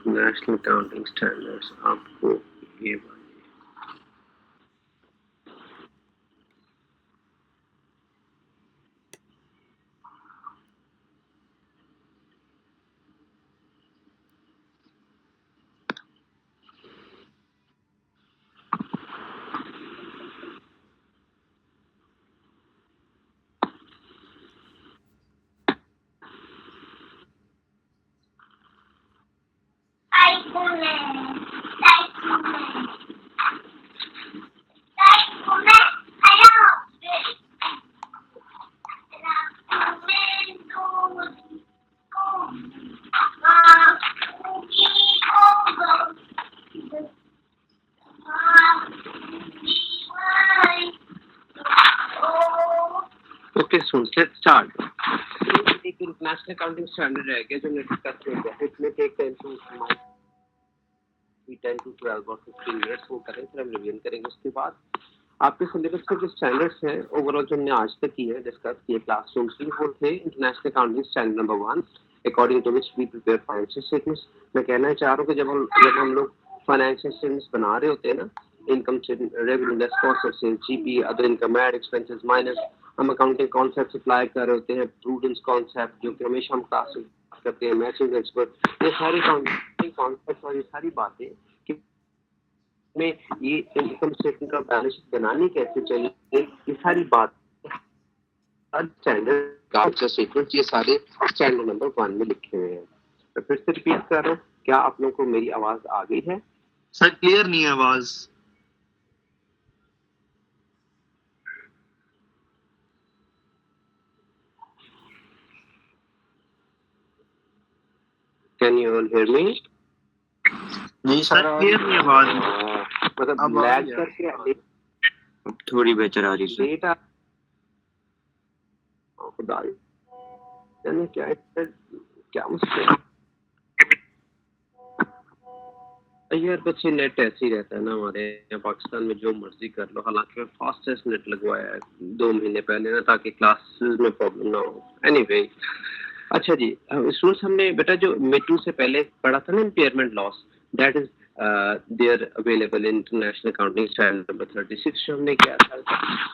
International accounting standards आपको ये okay students let's start. एक इंटरनेशनल अकाउंटिंग स्टैंडर्ड है क्या जो हमने डिस्कस किया है, इसमें टेक 10 to 12 और 15 मिनट्स वो करें, फिर हम रिवीजन करेंगे। उसके बाद आपके सिलेबस के जो स्टैंडर्ड्स हैं ओवरऑल जो हमने आज तक किए हैं डिस्कस किए क्लासरूम की, वो थे international accounting standard number 1 according to which we prepare financial statements. मैं कहना चाह रहा हूँ कि जब हम लोग फाइनेंशियल स्टेटमेंट्स बना रहे होते हैं ना, income statement, revenue less cost of sales, GP, other income, add expenses minus, हम अकाउंटिंग कॉन्सेप्ट अप्लाई कर रहे होते हैं, प्रूडेंस कॉन्सेप्ट जो कि हमेशा हम क्लास में करते हैं, मैचिंग एक्सपर्ट, ये सारी अकाउंटिंग कॉन्सेप्ट और ये सारी बातें कि में ये इनकम स्टेटमेंट का बैलेंस शीट बनानी कैसे चाहिए, ये सारी बात स्टैंडर्ड का स्टेटमेंट ये सारे स्टैंडर्ड नंबर 1 में लिखे हुए हैं। तो फिर से रिपीट कर रहा हूँ, क्या आप लोगों को मेरी आवाज आ गई है? सर क्लियर नहीं है आवाज। Can you all hear me? नहीं सर क्लियर नहीं आवाज, मतलब लैग करके थोड़ी बेहतर आ रही है। डेटा खुदा जाने क्या मुश्किल यार, बच्चे नेट ऐसे ही रहता है ना हमारे यहाँ पाकिस्तान में, जो मर्जी कर लो। हालांकि मैं फास्टेस्ट नेट लगवाया है 2 महीने पहले ना, ताकि क्लासेस में प्रॉब्लम ना हो। एनीवे अच्छा जी स्टूडेंट्स, हमने बेटा जो मिड-2 से पहले पढ़ा था ना impairment loss, that is there available in international accounting standard number 36 जो हमने किया था।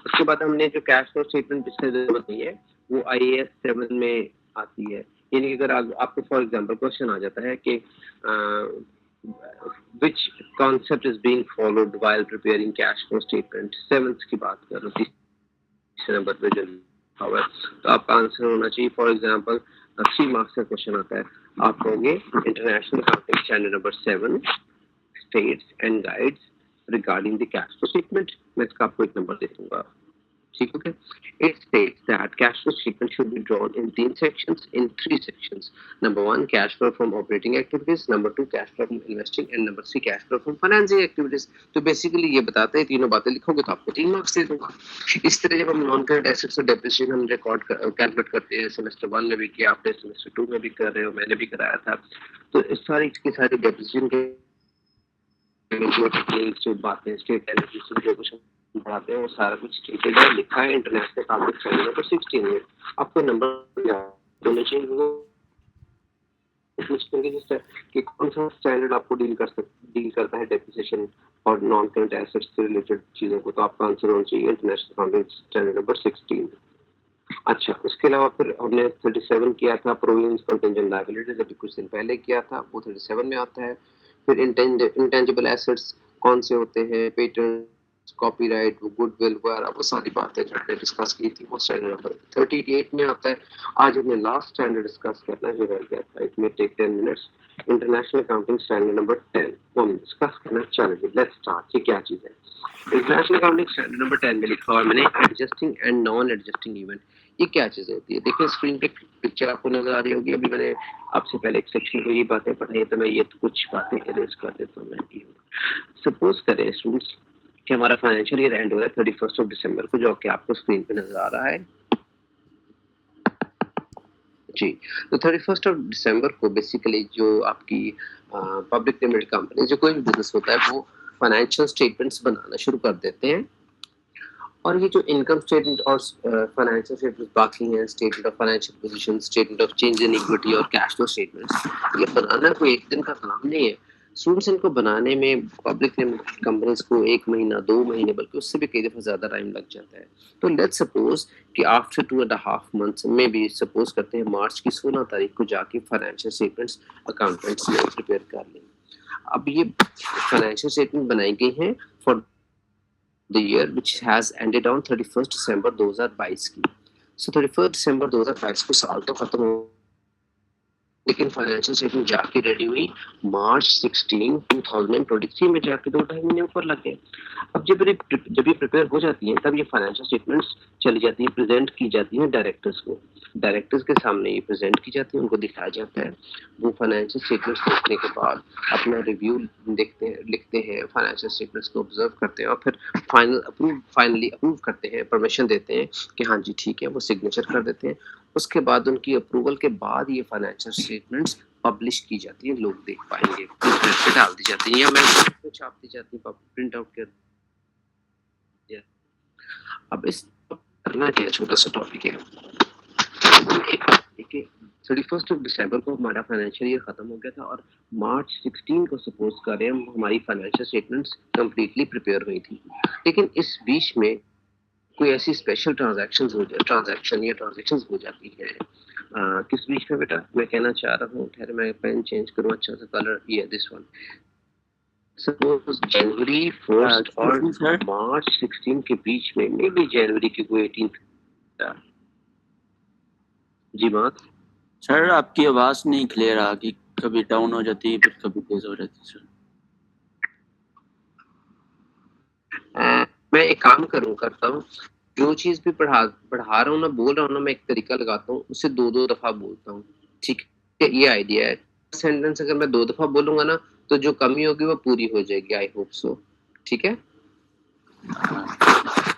उसके बाद हमने जो कैश फ्लो स्टेटमेंट जिससे जरूरत नहीं है वो IAS 7 में आती है। यानी कि अगर आपको फॉर एग्जांपल क्वेश्चन आ जाता है कि which concept is being followed while preparing cash flow statement, 7th की बात कर रहा हूँ, तीसरे नंबर पे जो लिखा हुआ है, तो आपका आंसर होना चाहिए फॉर एग्जांपल 3 मार्क्स का क्वेश्चन आता है, आप कहोगे international accounting standard number 7 states and guides regarding the cash flow statement. मैं इसका आपको एक नंबर दे दूंगा, ठीक है? It states that cash flow statement should be drawn in 3 sections. Number 1, cash flow from operating activities. Number 2, cash flow from investing. And number 3, cash flow from financing activities. तो basically ये बताते हैं, तीनों बातें लिखोगे तो आपको 3 मार्क्स दे दूंगा। इस तरह जब हम नॉन करंट एसेट्स और डेप्रिसिएशन हम रिकॉर्ड कैलकुलेट करते हैं, सेमेस्टर 1 में भी किया आपने, सेमेस्टर 2 में भी कर रहे हो, मैंने भी कराया था। तो इस सारी की सारी डेप्रिसिएशन के जो बातें स्टेट एलिजिबिलिटी जो कुछ पढ़ाते हैं वो सारा कुछ स्टेटेड है, लिखा है इंटरनेशनल अकाउंटिंग स्टैंडर्ड नंबर 16 में। आपको नंबर होने चाहिए जिससे कि कौन सा स्टैंडर्ड आपको डील करता है डेप्रिसिएशन और नॉन करंट एसेट्स से रिलेटेड चीजों को, तो आपका आंसर होना चाहिए इंटरनेशनल अकाउंटिंग स्टैंडर्ड नंबर 16। अच्छा, उसके अलावा फिर हमने 37 किया था प्रोविजंस कंटिंजेंट लायबिलिटीज, अभी कुछ दिन पहले किया था, वो 37 में आता है। फिर इंटेंजिबल एसेट्स कौन से होते हैं, पेटेंट, कॉपीराइट, गुडविल वगैरह, वो सारी बातें जो हमने डिस्कस की थी वो स्टैंडर्ड नंबर 38 में आता है। आज हमने लास्ट स्टैंडर्ड डिस्कस करना है, रह गया था, it may take 10 minutes. International accounting standard number 10 वो हम डिस्कस करना चलेंगे। Let's start. ये क्या चीज है? इंटरनेशनल अकाउंटिंग स्टैंडर्ड नंबर 10 में लिखा हुआ है मैंने adjusting and non adjusting event. ये क्या चीज होती है? देखिए स्क्रीन पे पिक्चर आपको नजर आ रही होगी। अभी मैंने आपसे पहले एक सेक्शन को ये बातें पढ़ाई, तो मैं ये तो कुछ बातें इरेज कर देता हूँ। सपोज करें स्टूडेंट्स कि हमारा फाइनेंशियल ईयर एंड हो रहा है 31 दिसंबर को, जो कि आपको स्क्रीन पे नजर आ रहा है जी। तो 31 दिसंबर को बेसिकली जो आपकी पब्लिक लिमिटेड कंपनी, जो कोई भी बिजनेस होता है, वो फाइनेंशियल स्टेटमेंट्स बनाना शुरू कर देते हैं। और ये जो इनकम स्टेटमेंट और फाइनेंशियल स्टेटमेंट बाकी हैं, statement of financial position, statement of change in equity और कैश फ्लो स्टेटमेंट्स, ये बनाना कोई एक दिन का काम नहीं है। स्टूडेंट्स इनको बनाने में पब्लिक कंपनीज को 1 महीना 2 महीने बल्कि उससे भी कई दफा ज्यादा टाइम लग जाता है। तो लेट्स सपोज कि आफ्टर 2.5 मंथ्स में भी सपोज करते हैं मार्च की 16 तारीख को जाके फाइनेंशियल स्टेटमेंट्स अकाउंटेंट्स ने प्रिपेयर कर ली। अब ये फाइनेंशियल स्टेटमेंट बनाई गई हैं for the year which has ended on 31st December 2022 की। So 31st December 2022 को साल तो खत्म हो, लेकिन फाइनेंशियल स्टेटमेंट जाके रेडी हुई मार्च 16 2023 में जाके 2-2.5 महीने ऊपर लग गए। अब जब ये प्रिपेयर हो जाती हैं तब ये फाइनेंशियल स्टेटमेंट्स चली जाती हैं, प्रेजेंट की जाती हैं डायरेक्टर्स को। डायरेक्टर्स के सामने ये प्रेजेंट की जाती है, उनको दिखाया जाता है। वो फाइनेंशियल स्टेटमेंट्स देखने के बाद अपना रिव्यू देखते हैं, लिखते हैं, फाइनेंशियल स्टेटमेंट्स को ऑब्जर्व करते हैं और फिर फाइनली अप्रूव करते हैं, परमिशन देते हैं कि हाँ जी ठीक है, वो सिग्नेचर कर देते हैं। उसके बाद उनकी अप्रूवल के बाद ये फाइनेंशियल स्टेटमेंट्स पब्लिश की जाती है, लोग देख पाएंगे, इंटरनेट पे डाल दी जाती है या मैगजीन में छाप दी जाती है, प्रिंट आउट कर। अब इस करना क्या, छोटा सा टॉपिक है। 31 दिसंबर को हमारा फाइनेंशियल ईयर खत्म हो गया था और मार्च 16 को सपोज करें हमारी फाइनेंशियल स्टेटमेंट्स कंप्लीटली प्रिपेयर हुई थी। लेकिन इस बीच में कोई ऐसी स्पेशल ट्रांजैक्शंस हो जाती है। किस बीच में बेटा, मैं कहना चाह रहा हूँ, ठहरे मैं पेन चेंज करूँ, अच्छा सा कलर, ये दिस वन। सपोज जनवरी 1 और मार्च 16 के बीच में, मे बी जनवरी की कोई 18 जी बात। सर आपकी आवाज नहीं क्लियर आ गई, कभी डाउन हो जाती है फिर कभी तेज हो जाती है सर। मैं एक काम करता हूँ, जो चीज भी पढ़ा रहा हूँ ना, बोल रहा हूँ ना, मैं एक तरीका लगाता हूँ, उसे 2-2 दफा बोलता हूँ, ठीक है, ये आइडिया है। सेंटेंस अगर मैं 2 दफा बोलूंगा ना तो जो कमी होगी वो पूरी हो जाएगी, आई होप सो, ठीक है।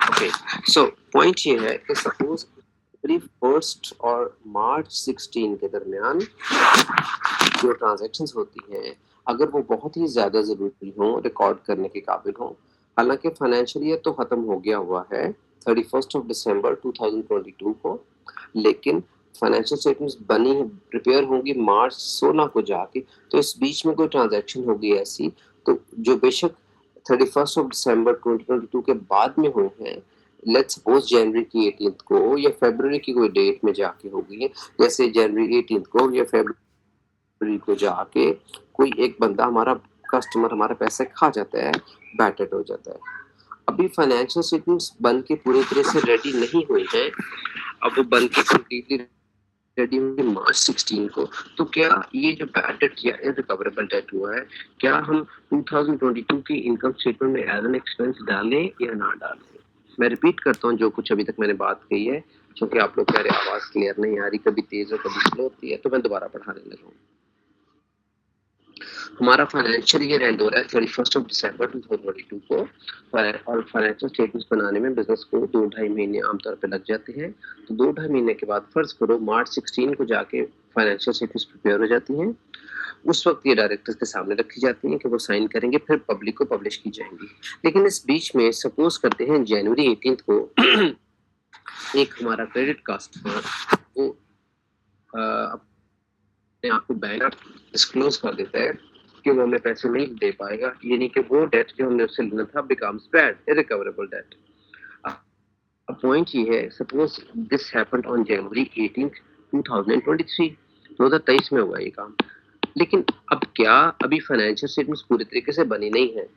ओके, सो पॉइंट ये है कि सपोज 1 और मार्च 16 के दरमियान जो ट्रांजैक्शंस होती हैं, अगर वो बहुत ही ज्यादा जरूरी हो, रिकॉर्ड करने के काबिल हो, हालांकि फाइनेंशियल ईयर तो खत्म हो गया हुआ है 31 दिसंबर 2022 को, लेकिन फाइनेंशियल स्टेटमेंट्स बनी प्रिपेयर होंगी मार्च 16 को जाके, तो इस बीच में कोई ट्रांजैक्शन होगी ऐसी, तो जो बेशक 31 दिसंबर 2022 के बाद में हुए हैं, लेट्स सपोज जनवरी की 18 को या फरवरी की कोई डेट में जाके होगी, जैसे जनवरी 18 को या फरवरी को जाके कोई एक बंदा, हमारा कस्टमर, हमारा पैसे खा जाता है, बैटेड हो जाता है। अभी फाइनेंशियल स्टेटमेंट्स बन के पूरी तरह से रेडी नहीं हुई हैं, अब वो बन के कंप्लीटली रेडी होंगे मार्च 16 को, तो क्या ये जो बैड डेट या इररिकवरेबल डेट हुआ है, क्या हम 2022 की इनकम स्टेटमेंट में एज एन एक्सपेंस डालें या ना डालें? मैं रिपीट करता हूँ जो कुछ अभी तक मैंने बात कही है, क्योंकि आप लोग कह रहे आवाज क्लियर नहीं आ रही, कभी तेज और कभी स्लो होती है, तो मैं दोबारा पढ़ाने लगा हूँ। हमारा फाइनेंशियल ईयर एंड हो रहा है 31 दिसंबर 2022 को, और फाइनेंशियल स्टेटमेंट्स बनाने में बिजनेस को 2-2.5 महीने आमतौर पे लग जाते हैं। तो 2-2.5 महीने के बाद फर्ज करो मार्च 16 को जाके फाइनेंशियल स्टेटमेंट्स प्रिपेयर हो जाती हैं। उस वक्त ये डायरेक्टर्स के सामने रखी जाती हैं कि वो साइन करेंगे, फिर पब्लिक को पब्लिश की जाएंगी। लेकिन इस बीच में सपोज करते हैं जनवरी 18 को एक हमारा क्रेडिट कस्टमर वो अपने आप को बैंक डिस्क्लोज कर देता है कि वो हमें पैसे नहीं दे पाएगा, यानी कि वो डेट जो हमने उससे लेना था बिकम्स बैड, इररिकवरेबल डेट। अब पॉइंट ये है, suppose this happened on January 18 2023 में हुआ ये काम, लेकिन अब क्या अभी फाइनेंशियल स्टेटमेंट्स पूरी तरीके से बनी नहीं है,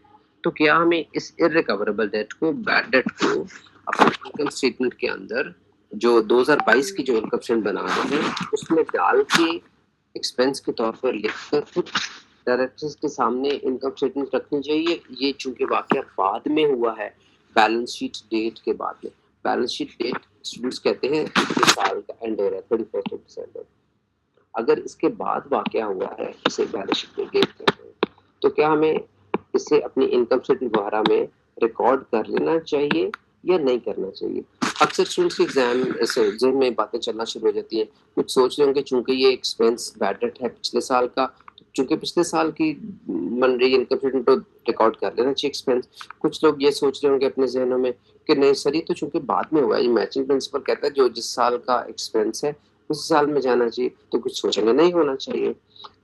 तो क्या हमें इस इररिकवरेबल डेट को, बैड डेट को अपने इनकम स्टेटमेंट के अंदर जो 2022 की जो इनकम स्टेटमेंट बना रहे हैं उसमें डाल के एक्सपेंस के तौर पर लिखकर फिर डायरेक्टर्स के सामने इनकम स्टेटमेंट रखनी चाहिए? ये चूंकि वाकया बाद में हुआ है, बैलेंस शीट डेट के बाद में, बैलेंस शीट डेट स्टूडेंट्स कहते हैं इस साल का एंड हो रहा है 31 दिसंबर, अगर इसके बाद वाकया हुआ है इसे बैलेंस शीट डेट कहते हैं, तो क्या हमें इसे अपनी इनकम स्टेटमेंट वगैरह में रिकॉर्ड कर लेना चाहिए या नहीं करना चाहिए? अक्सर स्टूडेंट्स के एग्जाम में बातें चलना शुरू हो जाती हैं, कुछ सोच रहे होंगे चूंकि ये एक्सपेंस बैड डेट है पिछले साल का, चूंकि पिछले साल की बन रही इनकम स्टेटमेंट तो रिकॉर्ड कर लेना चाहिए एक्सपेंस। कुछ लोग ये सोच रहे होंगे अपने जहनों में कि नहीं सर ये तो चूंकि बाद में हुआ है, ये मैचिंग प्रिंसिपल कहता है जो जिस साल का एक्सपेंस है उस साल में जाना चाहिए, तो कुछ सोचेंगे नहीं होना चाहिए।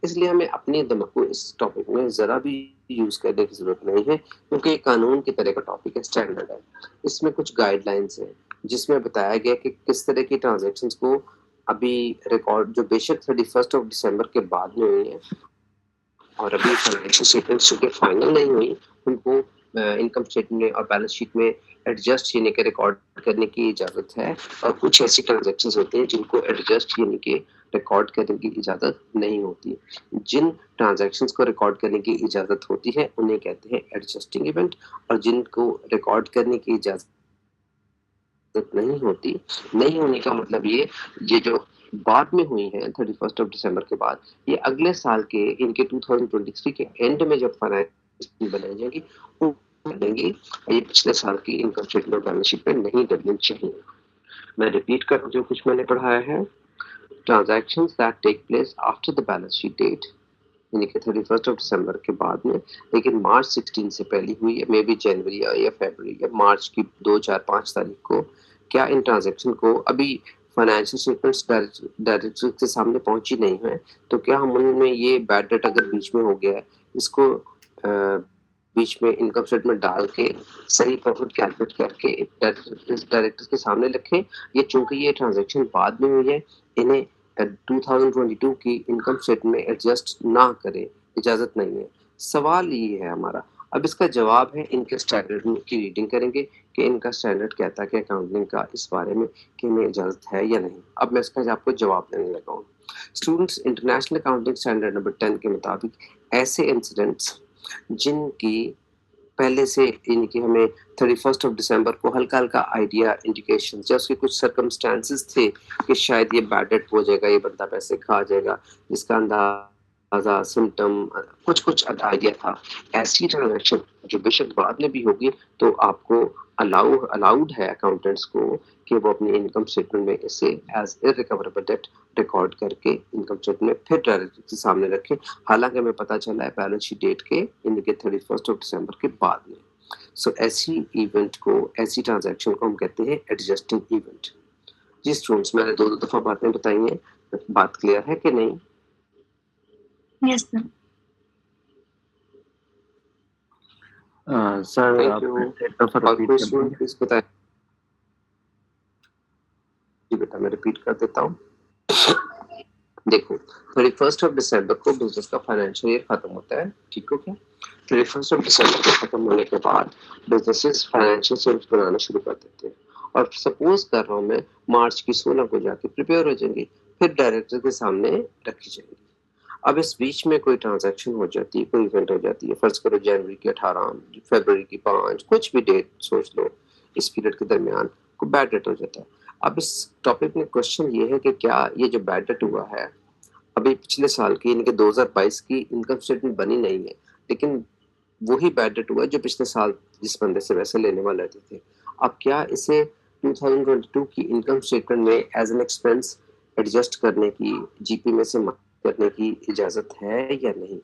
इसलिए हमें अपने दिमाग को इस टॉपिक में जरा भी यूज करने की जरूरत नहीं है, क्योंकि कानून की तरह का टॉपिक है, स्टैंडर्ड है। इसमें कुछ गाइडलाइंस है जिसमें बताया गया कि किस तरह की ट्रांजेक्शन को अभी रिकॉर्ड, जो बेशक 31 दिसंबर के बाद में हुई है और अभी फाइनेंशियल स्टेटमेंट्स जो फाइनल नहीं हुई, उनको इनकम स्टेटमेंट और बैलेंस शीट में एडजस्ट यानी कि रिकॉर्ड करने की इजाजत है। और कुछ ऐसी ट्रांजेक्शन होती हैं जिनको एडजस्ट यानी कि रिकॉर्ड करने की इजाजत नहीं होती। जिन ट्रांजेक्शन्स को रिकॉर्ड करने की इजाजत होती है उन्हें कहते हैं एडजस्टिंग इवेंट, और जिनको रिकॉर्ड करने की इजाजत नहीं होती, नहीं होने का मतलब ये जो बाद में हुई है 31 दिसंबर के बाद, ये अगले साल के इनके 2023 के एंड में जब फाइनेंशियल बनाई जाएगी वो बनेंगी, ये पिछले साल की इनकम स्टेटमेंट बैलेंस शीट में नहीं डलनी चाहिए। मैं रिपीट कर जो कुछ मैंने पढ़ाया है, transactions that take place after the balance sheet date यानी कि 31 दिसंबर के बाद में, लेकिन मार्च 16 से पहले हुई है, मे बी जनवरी या फरवरी या मार्च की 2, 4, 5 तारीख को, क्या इन ट्रांजैक्शन को अभी फाइनेंशियल स्टेटमेंट्स डायरेक्टर के सामने पहुंची नहीं है, तो क्या हम उनमें ये बैड डेट अगर बीच में हो गया है, इसको बीच में इनकम स्टेटमेंट डाल के सही प्रॉफिट कैलकुलेट करके डायरेक्टर्स के सामने रखें, ये चूंकि ये ट्रांजैक्शन बाद में हुई है, इन्हें 2022 की इनकम स्टेटमेंट में एडजस्ट ना करें, इजाजत नहीं है। सवाल ये है हमारा, अब इसका जवाब है इनके स्टैंडर्ड की रीडिंग करेंगे कि इनका स्टैंडर्ड कहता है कि अकाउंटिंग का इस बारे में कि इन्हें इजाजत है या नहीं। अब मैं इसका आपको जवाब देने लगा हूँ। Students, international accounting standard number 10 के मुताबिक ऐसे इंसिडेंट्स जिनकी पहले से इनकी हमें 31 दिसंबर को हल्का हल्का आइडिया, इंडिकेशन, जब उसके कुछ सर्कमस्टांसेस थे कि शायद ये बैड डेट हो जाएगा, ये बंदा पैसे खा जाएगा, जिसका अंदाजा, सिम्टम, कुछ कुछ आइडिया था, ऐसी ट्रांजैक्शन जो बेशक बाद में भी होगी, तो आपको अलाउड है अकाउंटेंट्स को कि वो अपनी इनकम स्टेटमेंट में इसे एज इररिकवरेबल डेट रिकॉर्ड करके इनकम स्टेटमेंट फिर डायरेक्टर के सामने रखें। हालांकि हमें पता चला है बैलेंस शीट डेट के यानी कि 31 दिसंबर के बाद में। सो ऐसी इवेंट को, ऐसी ट्रांजैक्शन को हम कहते हैं एडजस्टिंग इवेंट। जी स्टूडेंट्स, मैंने दो दफा बातें बताई हैं, बात क्लियर है कि नहीं? Yes sir. Sir thank you. और कोई स्टूडेंट प्लीज बताएं। जी बेटा, मैं रिपीट कर देता हूँ। देखो, 31 दिसंबर को बिजनेस का फाइनेंशियल ईयर खत्म होता है, ठीक हो क्या? 31 दिसंबर को खत्म होने के बाद बिजनेसेस फाइनेंशियल स्टेटमेंट्स बनाना शुरू कर देते हैं, और सपोज कर रहा हूँ मैं मार्च की 16 को जाके प्रिपेयर हो जाएंगी, फिर डायरेक्टर के सामने रखी जाएंगी। अब इस बीच में कोई ट्रांजैक्शन हो जाती है, कोई इवेंट हो जाती है, फर्ज करो जनवरी की 18, फरवरी की 5, कुछ भी डेट सोच लो, इस पीरियड के दरमियान कोई बैड डेट हो जाता है। अब इस टॉपिक में क्वेश्चन ये है कि क्या ये जो बैड डेट हुआ है अभी पिछले साल की यानी कि 2022 की इनकम स्टेटमेंट बनी नहीं है, लेकिन वही बैड डेट हुआ जो पिछले साल जिस बंदे से वैसे लेने वाले रहते थे, अब क्या इसे 2022 की इनकम स्टेटमेंट में एज एन एक्सपेंस एडजस्ट करने की, जीपी में से करने की इजाजत है या नहीं?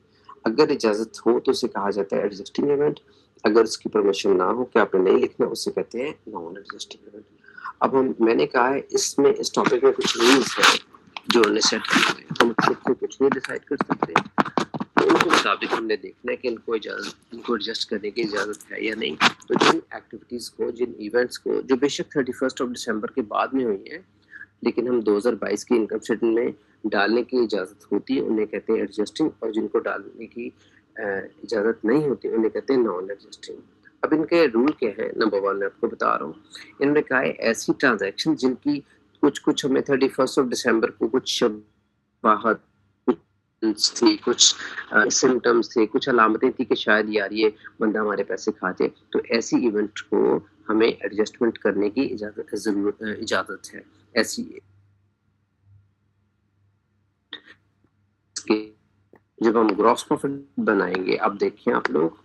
अगर इजाजत हो तो उसे कहा जाता है एडजस्टिंग इवेंट, अगर उसकी परमिशन ना हो कि आपने नहीं लिखना, उससे कहते हैं नॉन एडजस्टिंग इवेंट। अब मैंने कहा है इसमें इस टॉपिक में कुछ रूल्स है जो हमने सेट किए हैं, हम खुद को कुछ नहीं डिसाइड कर सकते, तो उनके मुताबिक हमने देखना है कि इनको एडजस्ट करने की इजाजत है या नहीं। तो जिन एक्टिविटीज को, जिन इवेंट्स को जो बेशक 31 दिसंबर के बाद में हुई है लेकिन हम 2022 की इनकम स्टेटमेंट में डालने की इजाजत होती है, उन्हें कहते हैं एडजस्टिंग, और जिनको डालने की इजाजत नहीं होती उन्हें कहते हैं नॉन एडजस्टिंग। अब इनके रूल क्या है? नंबर 1 मैं आपको बता रहा हूँ। इन्होंने कहा है ऐसी ट्रांजैक्शन जिनकी कुछ हमें 31 दिसंबर को कुछ शबाहत थी, कुछ सिम्टम्स थे, कुछ अलामतें थी कि शायद यार ये बंदा हमारे पैसे खा जाए, तो ऐसी इवेंट को हमें एडजस्टमेंट करने की इजाजत है। ऐसी जब हम ग्रॉस प्रॉफिट बनाएंगे, अब देखिए आप लोग,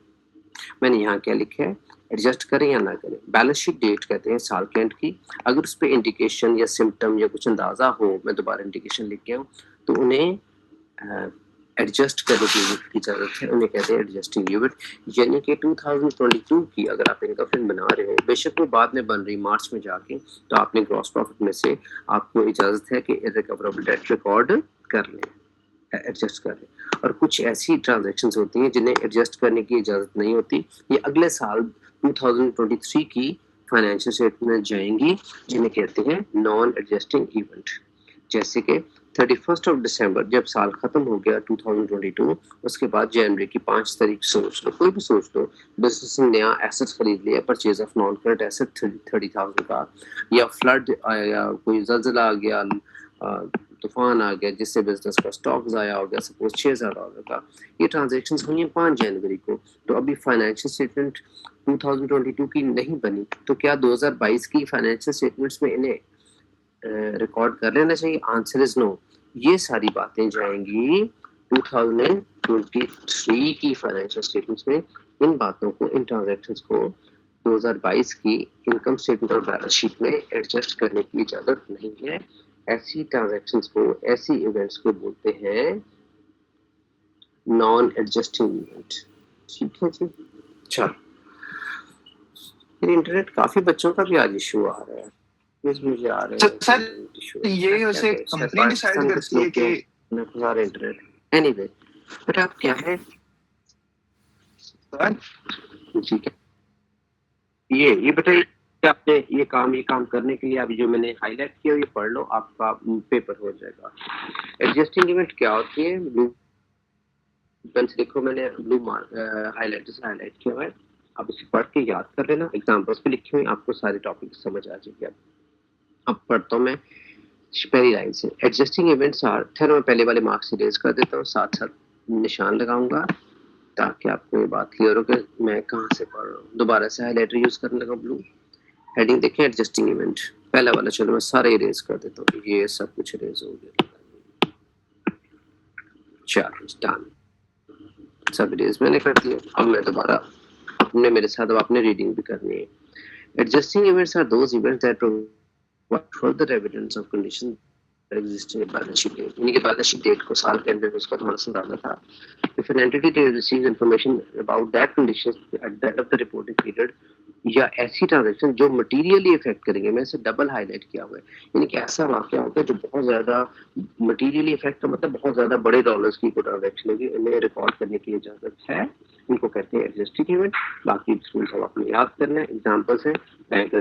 मैंने यहाँ क्या लिखा है, एडजस्ट करें या ना करें। बैलेंस शीट डेट कहते हैं साल के एंड की, अगर उस पर इंडिकेशन या सिम्टम या कुछ अंदाजा हो, मैं दोबारा इंडिकेशन लिख गया हूँ, तो उन्हें एडजस्ट करने की इजाजत है, उन्हें कहते हैं एडजस्टिंग इवेंट। यानी कि 2022 की अगर आप इनकम स्टेटमेंट बना रहे हो, बेशक वो बाद में बन रही मार्च में जाके, तो आपने ग्रॉस प्रॉफिट में से आपको इजाजत है कि इररिकवरेबल डेट रिकॉर्ड कर लें, एडजस्ट कर लें। और कुछ ऐसी ट्रांजैक्शंस होती हैं जिन्हें एडजस्ट करने की इजाजत नहीं होती, ये अगले साल 2023 की फाइनेंशियल स्टेटमेंट जाएंगी, जिन्हें कहते हैं नॉन एडजस्टिंग इवेंट। जैसे कि 31 दिसंबर जब साल खत्म हो गया 2022, उसके बाद जनवरी की 5 तारीख सोच लो, कोई भी सोच लो, बिजनेस ने नया एसेट खरीद लिया, purchase of non current asset 30,000 का, या फ्लड आया, कोई जल्जला आ गया, तूफान आ गया जिससे बिजनेस का स्टॉक ज़ाया हो गया, सपोज $6,000 का, ये ट्रांजेक्शन्स हुई हैं 5 जनवरी को, तो अभी फाइनेंशियल स्टेटमेंट 2022 की नहीं बनी, तो क्या 2022 की फाइनेंशियल स्टेटमेंट्स में इन्हें रिकॉर्ड कर लेना चाहिए? Answer is no. ये सारी बातें जाएंगी 2023 की फाइनेंशियल स्टेटमेंट्स में। इन बातों को, इन ट्रांजैक्शंस को 2022 की इनकम स्टेटमेंट और बैलेंस शीट में एडजस्ट करने की इजाजत नहीं है। ऐसी ट्रांजैक्शंस को, ऐसी इवेंट्स को बोलते हैं नॉन एडजस्टिंग इवेंट। ठीक है जी, चलो। इंटरनेट काफी बच्चों का भी आज इशू आ रहा है, मुझे आ रहे हैं सर ये वैसे कंपनी डिसाइड करती है कि सारे इंटरनेट। एनीवे बट आप क्या है जी, ये बताइए, आपने ये काम करने के लिए अभी जो मैंने हाईलाइट किया ये पढ़ लो, आपका पेपर हो जाएगा। एडजस्टिंग इवेंट क्या होती है? ब्लू पेन से देखो, मैंने ब्लू हाईलाइट से हाईलाइट किया हुआ है, आप इसे पढ़ के याद कर लेना, एग्जाम्पल्स पे लिखे हुए आपको सारे टॉपिक समझ आ जाएंगे। अब पढ़ता हूँ मैं पहली लाइन से। एडजस्टिंग इवेंट्स आर, फिर मैं पहले वाले मार्क्स इरेज कर देता हूँ, साथ साथ निशान लगाऊंगा ताकि आपको ये बात क्लियर हो कि मैं कहाँ से पढ़ रहा हूँ। दोबारा से हाईलाइटर यूज करने लगा ब्लू। हेडिंग देखें, एडजस्टिंग इवेंट पहला वाला, चलो मैं सारे इरेज कर देता हूँ, ये सब कुछ इरेज हो गया। चलो डन, सब इरेज मैंने कर दिया। अब मैं दोबारा अपने, मेरे साथ अब आपने रीडिंग भी करनी है। Adjusting events are those events that provide further evidence of condition existing balance sheet date, यानी कि बैलेंस शीट डेट को साल के अंदर उसका थोड़ा सा डालना था। If an entity receives information about that condition at the end of the reporting period, या ऐसी ट्रांजेक्शन जो मटीरियली इफेक्ट करेंगे, मैं इसे डबल हाईलाइट किया हुआ है, यानी कि ऐसा वाकया होता है जो बहुत ज्यादा मटीरियली इफेक्ट का मतलब बहुत ज्यादा बड़े डॉलर्स की ट्रांजेक्शन होगी, इन्हें रिकॉर्ड करने की इजाजत है, इनको कहते हैं एडजस्टिंग इवेंट। बाकी रूल्स सब आपने याद करना है। एग्जांपल्स है, बैंक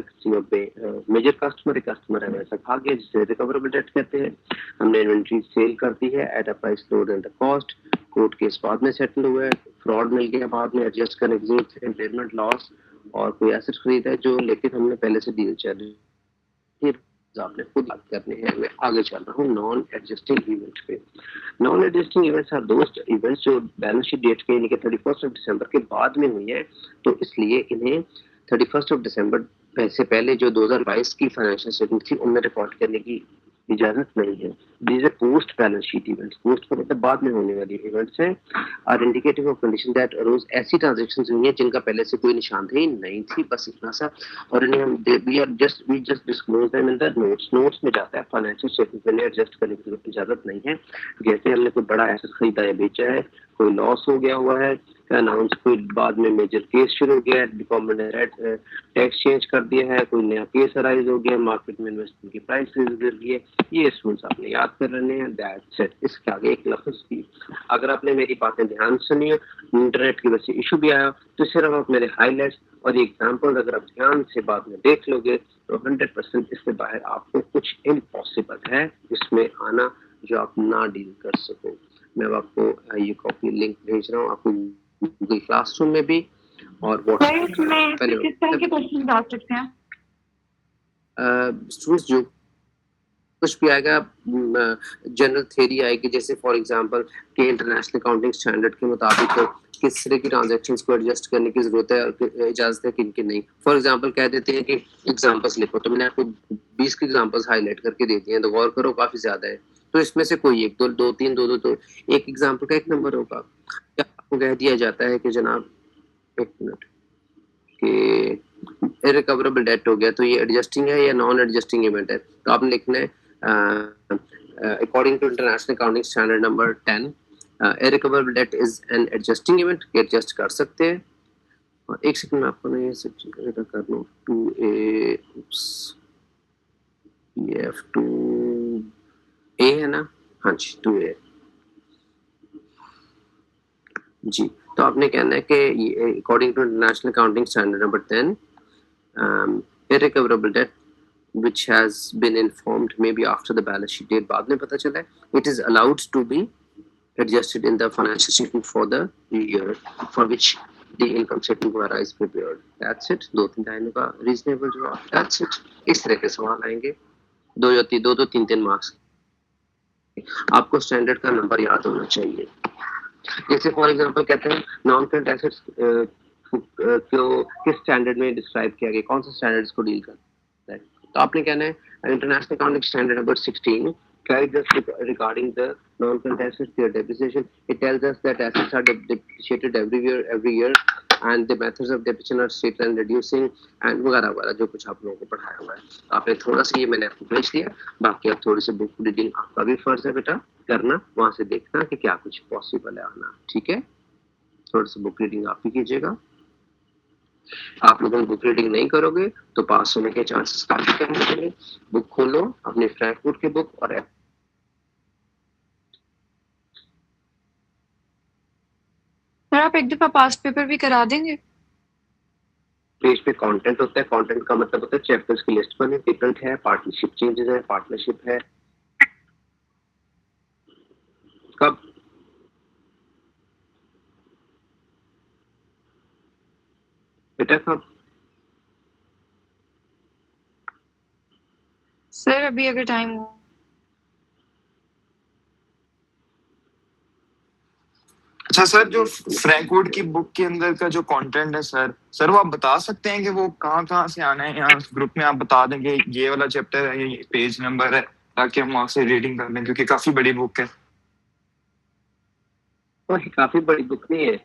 मेजर कस्टमर है वैसा खा गया जिसे रिकवरेबल डेट कहते हैं। हमने इन्वेंट्री सेल कर दी है at a price lower than the cost, court case बाद में सेटल हुआ है, फ्रॉड मिल गया बाद में, एडजस्ट करने की जरूरत है, इम्पेयरमेंट लॉस, और कोई एसेट खरीदा है जो लेकिन हमने पहले से डील चल रही है, आपने खुद बात करने हैं। मैं आगे चल रहा हूँ नॉन एडजस्टिंग इवेंट पे। नॉन एडजस्टिंग इवेंट्स आर दोस्त इवेंट्स जो बैलेंस शीट डेट के यानी कि 31 दिसंबर के बाद में हुई है, तो इसलिए इन्हें 31 दिसंबर से पहले जो 2022 की फाइनेंशियल स्टेटमेंट थी उनमें रिकॉर्ड करने की इजाजत नहीं है। These are post balance sheet events, post का मतलब बाद में होने वाली इवेंट्स हैं। Are indicative of condition that arose, ऐसी ट्रांजैक्शंस हुई हैं जिनका पहले से कोई निशानदेही नहीं थी, बस इतना सा। और इन्हें हम we just disclose them in the notes, notes में जाता है, फाइनेंशियल स्टेटमेंट में एडजस्ट करने की इजाजत नहीं है। जैसे हमने कोई बड़ा एसेट खरीदा या बेचा है, कोई लॉस हो गया हुआ है, अनाउंस कोई बाद में मेजर केस शुरू हो गया है, गवर्नमेंट ने टैक्स चेंज कर दिया है, कोई नया केस अराइज हो गया, मार्केट में इन्वेस्टमेंट की प्राइस गिर गई है, ये रूल्स आपने याद कर रहे हैं। That's it. इसके आगे एक लफ्ज की, अगर आपने मेरी बातें ध्यान सुनी, इंटरनेट की वजह से इशू भी आया, तो सिर्फ आप मेरे हाईलाइट्स और एग्जाम्पल अगर आप ध्यान से बाद में देख लोगे तो 100% इससे बाहर आपको कुछ इम्पॉसिबल है इसमें आना जो आप ना डील कर सको। मैं आपको ये कॉपी लिंक भेज रहा हूँ, आपको गूगल क्लासरूम में भी और किस तरह के क्वेश्चन आ सकते हैं? स्टूडेंट्स जो कुछ भी आएगा, जनरल थ्योरी आएगी, जैसे फॉर एग्जांपल कि इंटरनेशनल अकाउंटिंग स्टैंडर्ड के मुताबिक किस तरह की ट्रांजैक्शंस को एडजस्ट करने की जरूरत है और इजाजत है किन की नहीं। फॉर एग्जांपल कह देते हैं कि एग्जांपल्स लिखो, तो मैंने आपको 20 की एग्जांपल्स हाईलाइट करके दे दिए हैं, तो गौर करो काफी ज्यादा है, तो इसमें से कोई एक, दो तीन, दो तो एक एग्जांपल का एक नंबर होगा। क्या आपको कह दिया जाता है कि जनाब एक मिनट कि इररिकवरेबल डेट हो गया, तो ये एडजस्टिंग है या नॉन एडजस्टिंग इवेंट है, तो आपने लिखना है according to international accounting standard number 10 irrecoverable debt is an adjusting event, adjust कर सकते हैं। और एक सेकंड में आपको मैं ये सब चीजें कर लूँ। 2A F 2A है ना? हाँ जी 2A जी। तो आपने कहना है कि according to international accounting standard number 10 irrecoverable debt which has been informed maybe after the balance sheet date, बाद में पता चला है, it is allowed to be adjusted in the financial statement for the year for which the income statement were is prepared. That's it. 2-3 लाइनों का reasonable जवाब। That's it. इस तरह के सवाल आएंगे, 2-3 मार्क्स। आपको स्टैंडर्ड का नंबर याद होना चाहिए। जैसे फॉर एग्जांपल कहते हैं नॉन करंट एसेट्स को किस स्टैंडर्ड में डिस्क्राइब किया गया, कौन सा स्टैंडर्ड इसको डील करता है। तो आपने कहना है international accounting standard number 16 guides us regarding the non-current assets, their depreciation. It tells us that assets are depreciated every year, and the methods of depreciation are straight line reducing and वगैरह वगैरह जो कुछ आप लोगों को पढ़ाया हुआ है। आपने थोड़ा सा ये मैंने आपको भेज दिया, बाकी आप थोड़ी सी बुक रीडिंग आपका भी फर्ज है बेटा करना, वहां से देखना कि क्या कुछ पॉसिबल है आना। ठीक है, थोड़ा सा बुक रीडिंग आप भी कीजिएगा। आप लोगों बुक रीडिंग नहीं करोगे तो पास होने के चांसेस काफी कम होंगे। बुक खोलो अपनी फ्रैंकफर्ट की बुक और सर आप एक दफा पास्ट पेपर भी करा देंगे? पेज पे कंटेंट होता है, कंटेंट का मतलब होता है चैप्टर्स की लिस्ट बनी, डिफरेंट है, पार्टनरशिप चेंजेस है, पार्टनरशिप है। कब? बेटा कब? सर अभी अगर टाइम हो। अच्छा सर, जो फ्रैंकवुड की बुक के अंदर का जो कंटेंट है सर वो आप बता सकते हैं कि वो कहाँ कहाँ से आना है, या ग्रुप में आप बता देंगे ये वाला चैप्टर है, ये पेज नंबर है, ताकि हम वहां से रीडिंग कर लें, क्योंकि काफी बड़ी बुक है। तो काफी बड़ी बुक नहीं है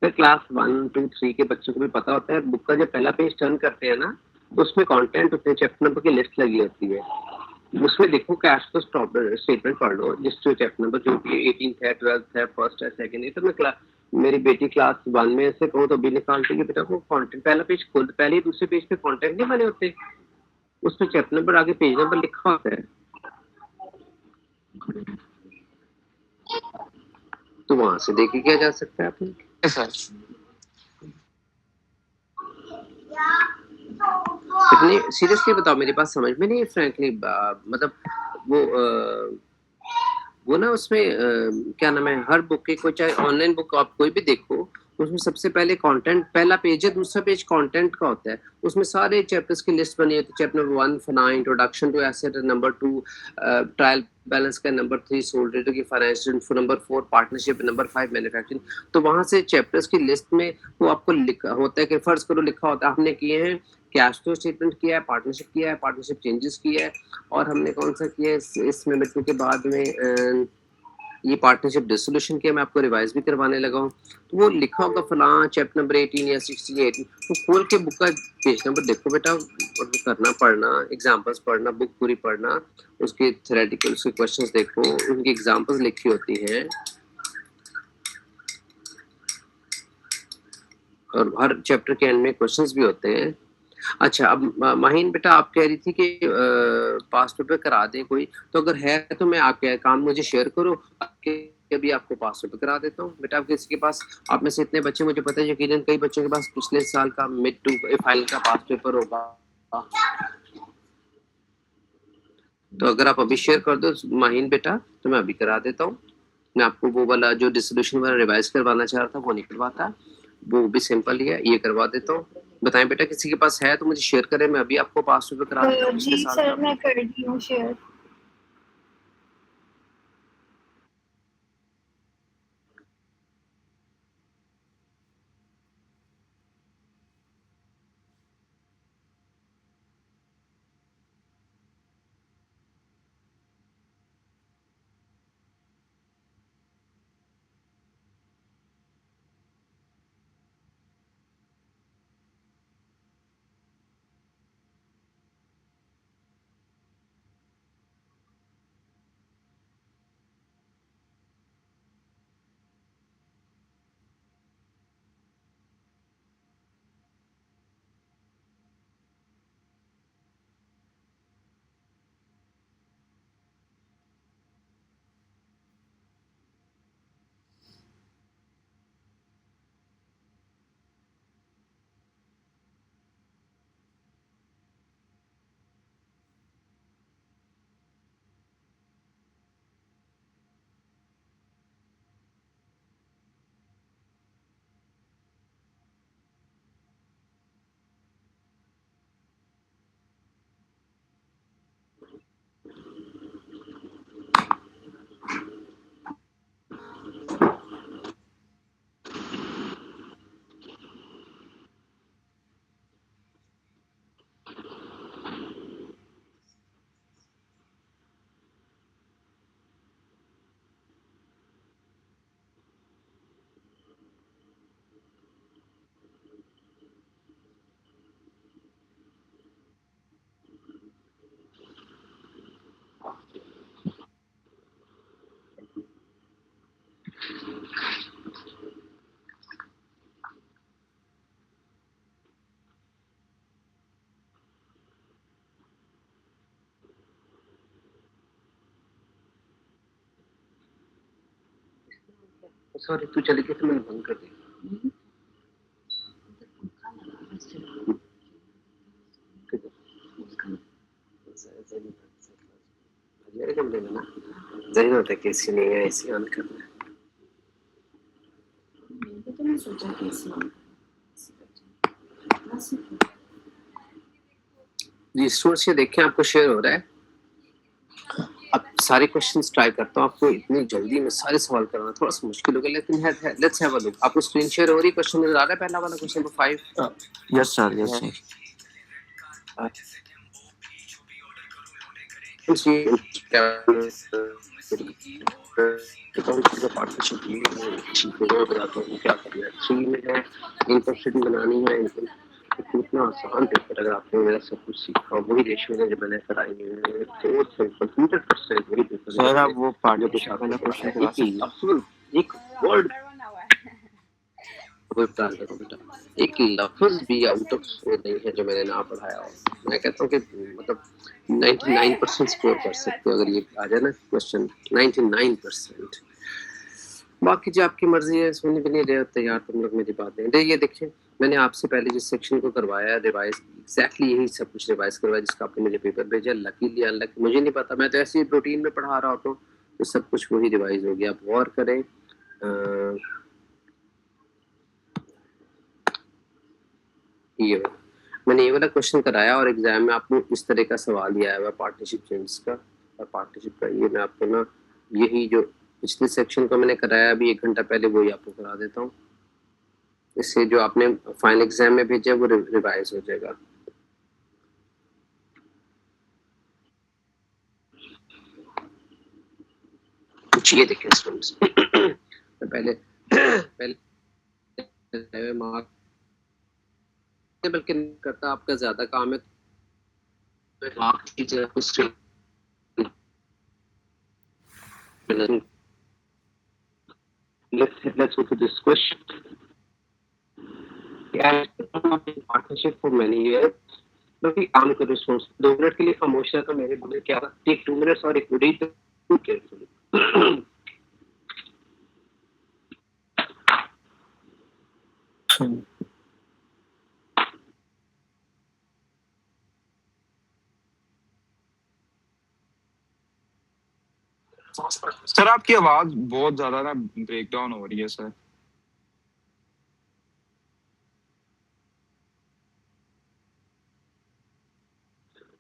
सर, क्लास 1, 2, 3 के बच्चों को भी पता होता है। बुक का जब पहला पेज टर्न करते हैं ना तो उसमें कंटेंट होते हैं, चैप्टर नंबर की लिस्ट लगी होती है। उसमें देखो कैश फ्लो स्टेटमेंट पढ़ लो, जिस जो चैप्टर नंबर जो कि 18th है, 12th है, फर्स्ट है, सेकंड है। तो मैं क्लास मेरी बेटी क्लास 1 में से कहूँ तो भी निकालती है बेटा, वो कंटेंट पहला पेज खोल, पहले ही दूसरे पेज पे कंटेंट नहीं बने होते, उस पर चैप्टर नंबर आगे पेज नंबर लिखा होता है, तो वहां से देख के किया जा सकता है आपने। सर इतनी सीरियसली बताओ, मेरी बात समझ में नहीं है फ्रैंकली, मतलब वो वो ना उसमें क्या नाम है, हर बुक की कोई चाहे ऑनलाइन बुक आप कोई भी देखो, उसमें सबसे पहले कंटेंट पहला पेज है, दूसरा पेज कंटेंट का होता है। उसमें सारे चैप्टर्स की लिस्ट बनी होती है। चैप्टर नंबर 1 फना introduction to asset, number 2 trial balance का, नंबर 3 सोल्ड रेट की financial, number 4 partnership, number 5 manufacturing. तो वहां से चैप्टर्स की लिस्ट में वो आपको लिखा होता है कि फर्ज करो लिखा होता है आपने किए हैं कैश फ्लो स्टेटमेंट किया है, पार्टनरशिप किया है, पार्टनरशिप चेंजेस किया है, और हमने कौन सा किया है इसमें मेट्रो के बाद में ये पार्टनरशिप डिसोल्यूशन किया। मैं आपको रिवाइज भी करवाने लगा हूँ, तो वो लिखा होगा फलां चैप्टर नंबर 18 या 16 या 18, तो खोल के बुक का पेज नंबर देखो बेटा, और करना पढ़ना, एग्जांपल्स पढ़ना, बुक पूरी पढ़ना, उसके थ्योरेटिकल उसके क्वेश्चंस देखो, उनकी एग्जांपल्स लिखी होती हैं, और हर चैप्टर के एंड में क्वेश्चंस भी होते हैं। अच्छा, अब माहिन बेटा आप कह रही थी कि पास पेपर करा दें कोई, तो अगर है तो मैं आपके काम मुझे शेयर करो, अभी आपको पास पेपर करा देता हूँ बेटा। आप किसी के पास, आप में से इतने बच्चे मुझे पता है यकीनन कई बच्चों के पास पिछले साल का मिड टू फाइनल का पास पेपर होगा, तो अगर आप अभी शेयर कर दो माहिन बेटा तो मैं अभी करा देता हूँ। मैं आपको वो वाला जो डिसोल्यूशन वाला रिवाइज करवाना चाह रहा था वो नहीं करवाता, वो भी सिंपल ही है, ये करवा देता हूँ। बताएं बेटा किसी के पास है तो मुझे शेयर करें, मैं अभी आपको पास पेपर करा देता हूँ पिछले जी साल सर का। मैं कर दी हूँ शेयर। सॉरी तू चली गई तो मैंने बंद कर दी। मेरे कमरे में ना जहीर होता है कि एसी नहीं है, एसी ऑन करना है। तो मैं सोचा कि जी स्टूडेंट्स ये देखें आपको शेयर हो रहा है। अब सारे क्वेश्चंस ट्राई करता हूँ, आपको इतनी जल्दी में सारे सवाल करना थोड़ा सा मुश्किल हो गया, लेकिन लेट्स हैव अ लुक। आपको स्क्रीन शेयर हो रही है? क्वेश्चन नजर आ रहा है पहला वाला question number 5? Yes sir, yes sir. बनानी है कितना आसान पेपर, अगर आपने मेरा सब कुछ सीखा वही रेशियो है जो मैंने कराई है तो सिंपल 100% वही पेपर सर आप वो पार्टनरशिप वाला क्वेश्चन करा सकते हैं? एक वर्ड बेटा, एक लफ्ज भी आउट ऑफ स्कोर नहीं है जो मैंने ना पढ़ाया हो। मैं कहता हूँ कि मतलब 99% स्कोर कर सकते हो अगर ये आ जाए ना क्वेश्चन, 99%। बाकी जो आपकी मर्जी है, सुनने के लिए रहे तैयार तुम लोग मेरी बात नहीं। ये देखिए मैंने आपसे पहले जिस सेक्शन को करवाया रिवाइज, एग्जैक्टली यही सब कुछ रिवाइज करवाया जिसका आपने मुझे पेपर भेजा। लकीली अनलकी मुझे नहीं पता, मैं तो ऐसे ही रूटीन में पढ़ा रहा होता हूँ तो सब कुछ वही रिवाइज हो गया। आप गौर करें। ये मैंने ये वाला क्वेश्चन कराया और एग्जाम में आपको इस तरह का सवाल ही आया हुआ पार्टनरशिप चेंज का और पार्टनरशिप का। ये मैं आपको ना यही जो पिछले सेक्शन को मैंने कराया अभी 1 घंटा पहले वही आपको करा देता हूँ। इससे जो आपने फाइनल एग्जाम में भेजा वो रिवाइज हो जाएगा। कुछ ये देखें स्टूडेंट्स पहले मार्क बल्कि करता आपका ज्यादा काम है तो मार्क की जगह कुछ let's go to this question. Partnership for many years. क्योंकि काम करो सोच 2 मिनट के लिए खामोश रहा तो मेरे बोले क्या टेक 2 मिनट्स और एक रीड केयरफुली। सर आपकी आवाज बहुत ज्यादा ना ब्रेक डाउन हो रही है सर।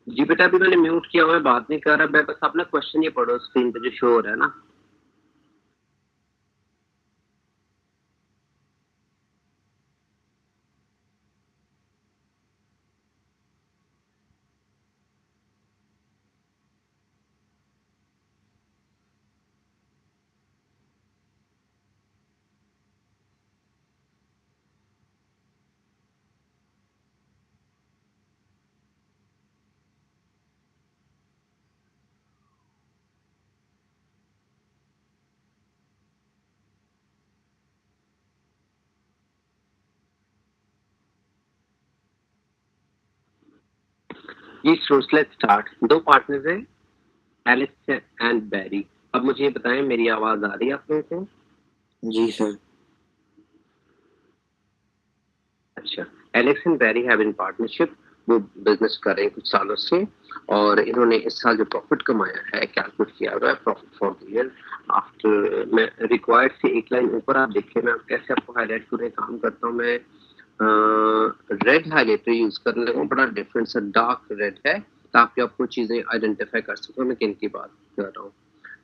जी बेटा अभी मैंने म्यूट किया हुआ है, बात नहीं कर रहा मैं, बस अपना क्वेश्चन ये पढ़ो स्क्रीन पे जो शो हो रहा है ना। जी स्टूडेंट्स लेट्स स्टार्ट। 2 पार्टनर्स हैं एलेक्स एंड बैरी। अब मुझे ये बताएं मेरी आवाज आ रही है आप लोगों को? जी सर। अच्छा, Alex and Barry have in partnership, वो बिजनेस कर रहे हैं कुछ सालों से और इन्होंने इस साल जो प्रॉफिट कमाया है कैलकुलेट किया हुआ है profit for the year after. मैं रिक्वायर्ड से एक लाइन ऊपर आप देखिए मैं कैसे आपको हाईलाइट करने काम करता हूँ। मैं रेड हाईलाइटर यूज करने लगा, बड़ा डिफरेंट सा डार्क रेड है ताकि आपको चीजें आइडेंटिफाई कर सको मैं किन की बात कर रहा हूँ।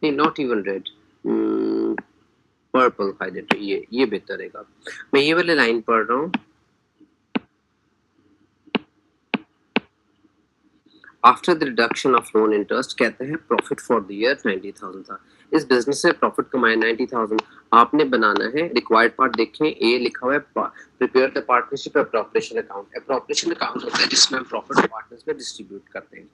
नहीं not even red, purple highlighter, ये बेहतर रहेगा। मैं ये वाली लाइन पढ़ रहा हूँ। After the reduction of loan interest कहते हैं प्रॉफिट फॉर द ईयर 90,000 था। इस बिजनेस से प्रॉफिट कमाया 90,000। आपने बनाना है रिक्वायर्ड पार्ट देखें ए लिखा हुआ है prepare the partnership appropriation account. Appropriation account होता है जिसमें हम प्रॉफिट पार्टनर्स में डिस्ट्रीब्यूट करते हैं।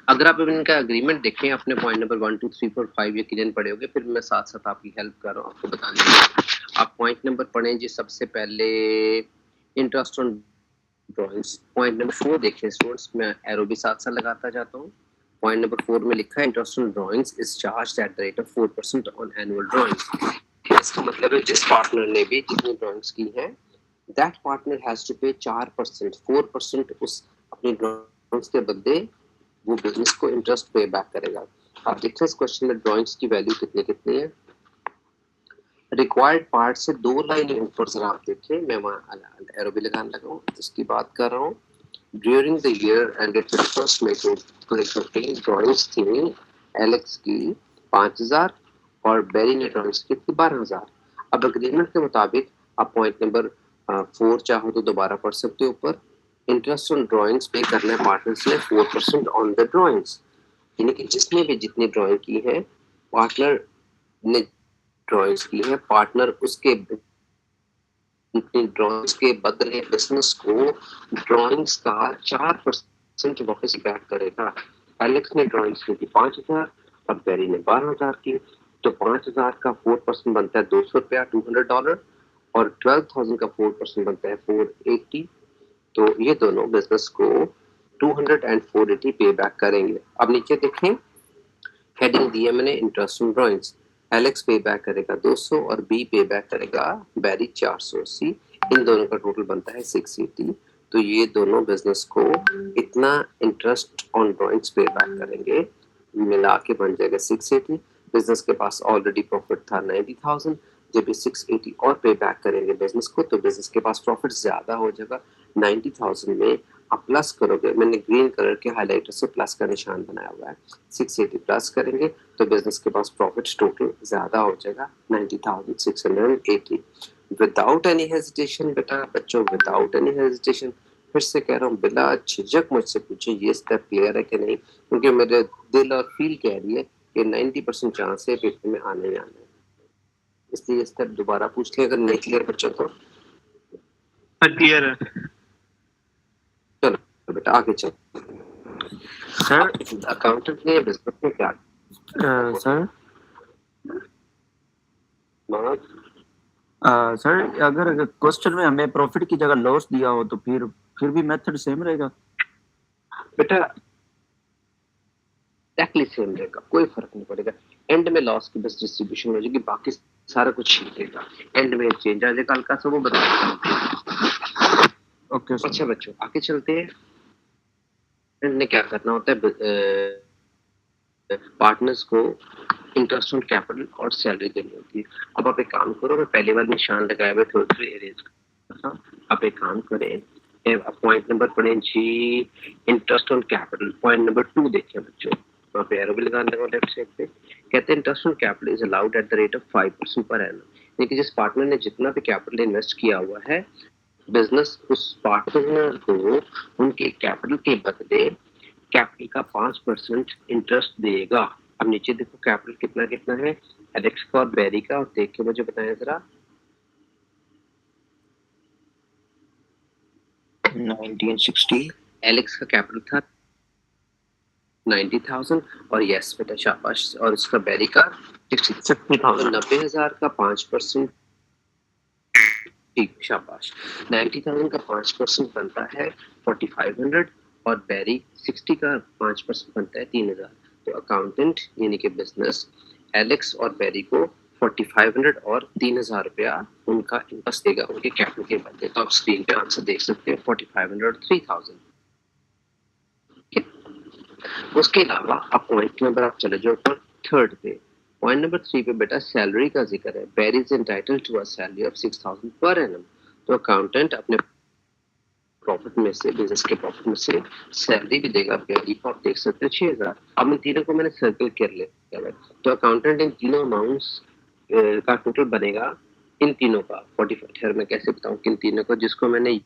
अगर आप इनका एग्रीमेंट देखें अपने पॉइंट नंबर 1 2 3 4 5 ये क्लियर पढ़े होंगे, फिर मैं साथ साथ आपकी हेल्प कर रहा हूँ आपको बताने में। आप पॉइंट नंबर पढ़ें जी सबसे पहले interest on drawings. Point number 4 देखिए स्टूडेंट्स, मैं एरो भी साथ साथ लगाता जाता हूँ। पॉइंट नंबर 4 में लिखा है interest on drawings is charged at the rate of 4% on annual drawings. इसका मतलब है जिस पार्टनर ने भी जितनी ड्राइंग्स की हैं दैट पार्टनर हैज टू पे 4% 4% उस अपनी ड्राइंग्स के बदले वो बिजनेस को इंटरेस्ट पे बैक करेगा। आप देखते हैं इस क्वेश्चन में ड्राइंग्स की वैल्यू कितनी कितनी है। रिक्वायर्ड पार्ट से 2 लाइनें ऊपर जरा आप देखिए, मैं वहाँ एरो भी लगाने लगा हूँ, इसकी बात कर रहा हूँ। During the year ended 31 May 2015 drawings थी एलेक्स की 5000 और बेरी ने ड्राइंग्स की थी 12000। अब एग्रीमेंट के मुताबिक आप पॉइंट नंबर 4 चाहो तो दोबारा पढ़ सकते हो ऊपर। इंटरेस्ट ऑन ड्राइंग्स पे करना है पार्टनर्स ने 4% ऑन द ड्राइंग्स, यानी कि जिसने भी जितनी ड्राइंग की है पार्टनर ने ड्राइंग्स की है, पार्टनर उसके ड्राइंग्स के बदले बिजनेस को ड्राइंग्स का 4% वापस बैक करेगा। एलेक्स ने ड्राइंग्स की थी 5000 और बेरी ने 12000 की, तो 5000 का 4% बनता है $200 $200 और 12000 का 4% बनता है 480। तो ये दोनों बिजनेस को 200 एंड 480 पे बैक करेंगे। अब नीचे देखें, हेडिंग दी है मैंने इंटरेस्ट ऑन ड्राइंग्स। एलेक्स पे बैक करेगा 200 और बी पे बैक करेगा बेरी 480, इन दोनों का टोटल बनता है 680। तो ये दोनों बिजनेस को इतना इंटरेस्ट ऑन ड्राइंग्स पे बैक करेंगे, मिला के बन जाएगा 680। बिजनेस के पास ऑलरेडी प्रॉफिट था 90,000, जब ये 680 और पे बैक करेंगे बिजनेस को तो बिजनेस के पास प्रॉफिट ज्यादा हो जाएगा। 90,000 में आप प्लस करोगे, मैंने ग्रीन कलर के हाईलाइटर से प्लस का निशान बनाया हुआ है, 680 प्लस करेंगे तो बिजनेस के पास प्रॉफिट टोटल ज्यादा हो जाएगा 90,680। विदाउट एनी हेजिटेशन बेटा बच्चों, विदाउट एनी हेजिटेशन, फिर से कह रहा हूँ बिना झिझक मुझसे पूछे ये स्टेप क्लियर है कि नहीं, क्योंकि मेरे दिल और फील कह रही है कि 90% चांस है पेपर में आने ही आना है, इसलिए ये स्टेप दोबारा पूछ लिया अगर नहीं क्लियर बच्चों तो। क्लियर है चलो बेटा आगे चलो। सर अकाउंटेंट ने बिजनेस में क्या सर माना? सर अगर क्वेश्चन में हमें प्रॉफिट की जगह लॉस दिया हो तो फिर भी मेथड सेम रहेगा? बेटा एक्टली सेम रहेगा, कोई फर्क नहीं पड़ेगा। एंड में लॉस की बस डिस्ट्रीब्यूशन हो जाएगी, बाकी सारा कुछ ठीक रहेगा। एंड में चेंज आ जाएगा हल्का सा, वो बताएगा। Okay sir. अच्छा बच्चों आगे चलते हैं। एंड ने क्या करना होता है, पार्टनर्स को इंटरेस्ट ऑन कैपिटल और सैलरी देनी होती है। अब आप एक काम करो, मैं पहली बार निशान लगाए हुए थोड़े अरेंज करता, आप एक काम करें, पॉइंट नंबर पढ़ें जी, interest on capital. Point number 2 देखें बच्चों, वहाँ पे एरो भी लगाने लगा लेफ्ट साइड पे, कहते हैं interest on capital is allowed at the rate of 5% per annum, यानी कि जिस पार्टनर ने जितना भी कैपिटल इन्वेस्ट किया हुआ है बिजनेस उस पार्टनर को उनके कैपिटल के बदले कैपिटल का 5% इंटरेस्ट देगा। अब नीचे देखो कैपिटल कितना कितना है एलेक्स का और बेरी का, और देख के मुझे बताएं जरा। 1960 एलेक्स का कैपिटल था 90,000 और यस बेटा शाबाश, और उसका बेरी का 60,000। 90,000 का 5%, ठीक शाबाश। 90,000 का 5% बनता है 4500 और बेरी 60 का 5% बनता है 3000। तो अकाउंटेंट यानी कि बिजनेस एलेक्स और बेरी को 4500 और 3000 रुपया उनका इंटरेस्ट देगा उनके कैपिटल के बदले। तो आप स्क्रीन पे आंसर देख सकते हैं 4500 और 3000। उसके अलावा आप पॉइंट नंबर आप चले जाओ ऊपर थर्ड पे, पॉइंट नंबर 3 पे बेटा सैलरी का जिक्र है। Barry is entitled to a salary of 6000 per annum, तो अकाउंटेंट अपने प्रॉफिट में से, बिजनेस के प्रॉफिट में से सैलरी भी देगा बेरी को, आप देख सकते हैं 6000। अब इन तीनों को मैंने सर्कल कर लिया है, तो अकाउंटेंट इन तीनों अमाउंट्स का टोटल बनेगा, इन तीनों का 45। मैं कैसे बताऊं किन तीनों को, जिसको मैंने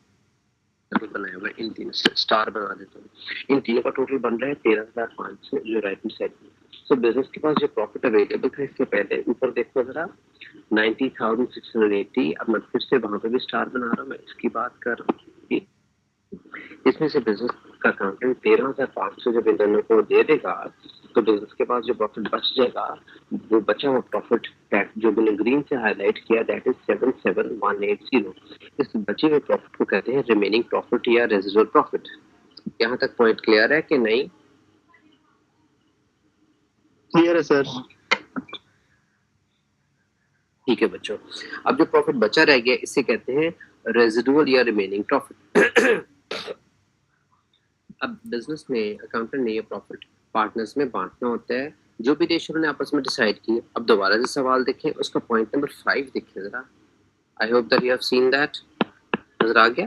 बनाया हुआ इन तीनों से स्टार बना देता हूँ, इन तीनों का टोटल बन रहा है 13,500 जो राइट हैंड साइड में। सो बिजनेस के पास जो प्रॉफिट अवेलेबल था इससे पहले ऊपर देखो जरा 90,680। अब मैं फिर से वहां पे भी स्टार बना रहा हूँ, मैं इसकी बात कर रहा हूँ। इसमें से बिजनेस का अकाउंटेंट 13,500 जब इन दोनों को दे देगा तो बिजनेस के पास जो प्रॉफिट बच जाएगा वो बचा हुआ प्रॉफिट जो मैंने ग्रीन से हाईलाइट किया दैट इज 77,180। इस बचे हुए प्रॉफिट को कहते हैं रिमेनिंग प्रॉफिट या रेजिडुअल प्रॉफिट। यहाँ तक पॉइंट क्लियर है कि नहीं? क्लियर है सर। ठीक है बच्चों, अब जो प्रॉफिट बचा रह गया इसे कहते हैं रेजिडुअल या रिमेनिंग प्रॉफिट। अब बिजनेस में अकाउंटेंट ने ये प्रॉफिट पार्टनर्स में बांटना होता है, जो भी रेशियो ने आपस में डिसाइड किए। अब दोबारा से सवाल देखें, उसका पॉइंट नंबर 5 देखिए जरा। I hope that you have seen that. नजर आ गया?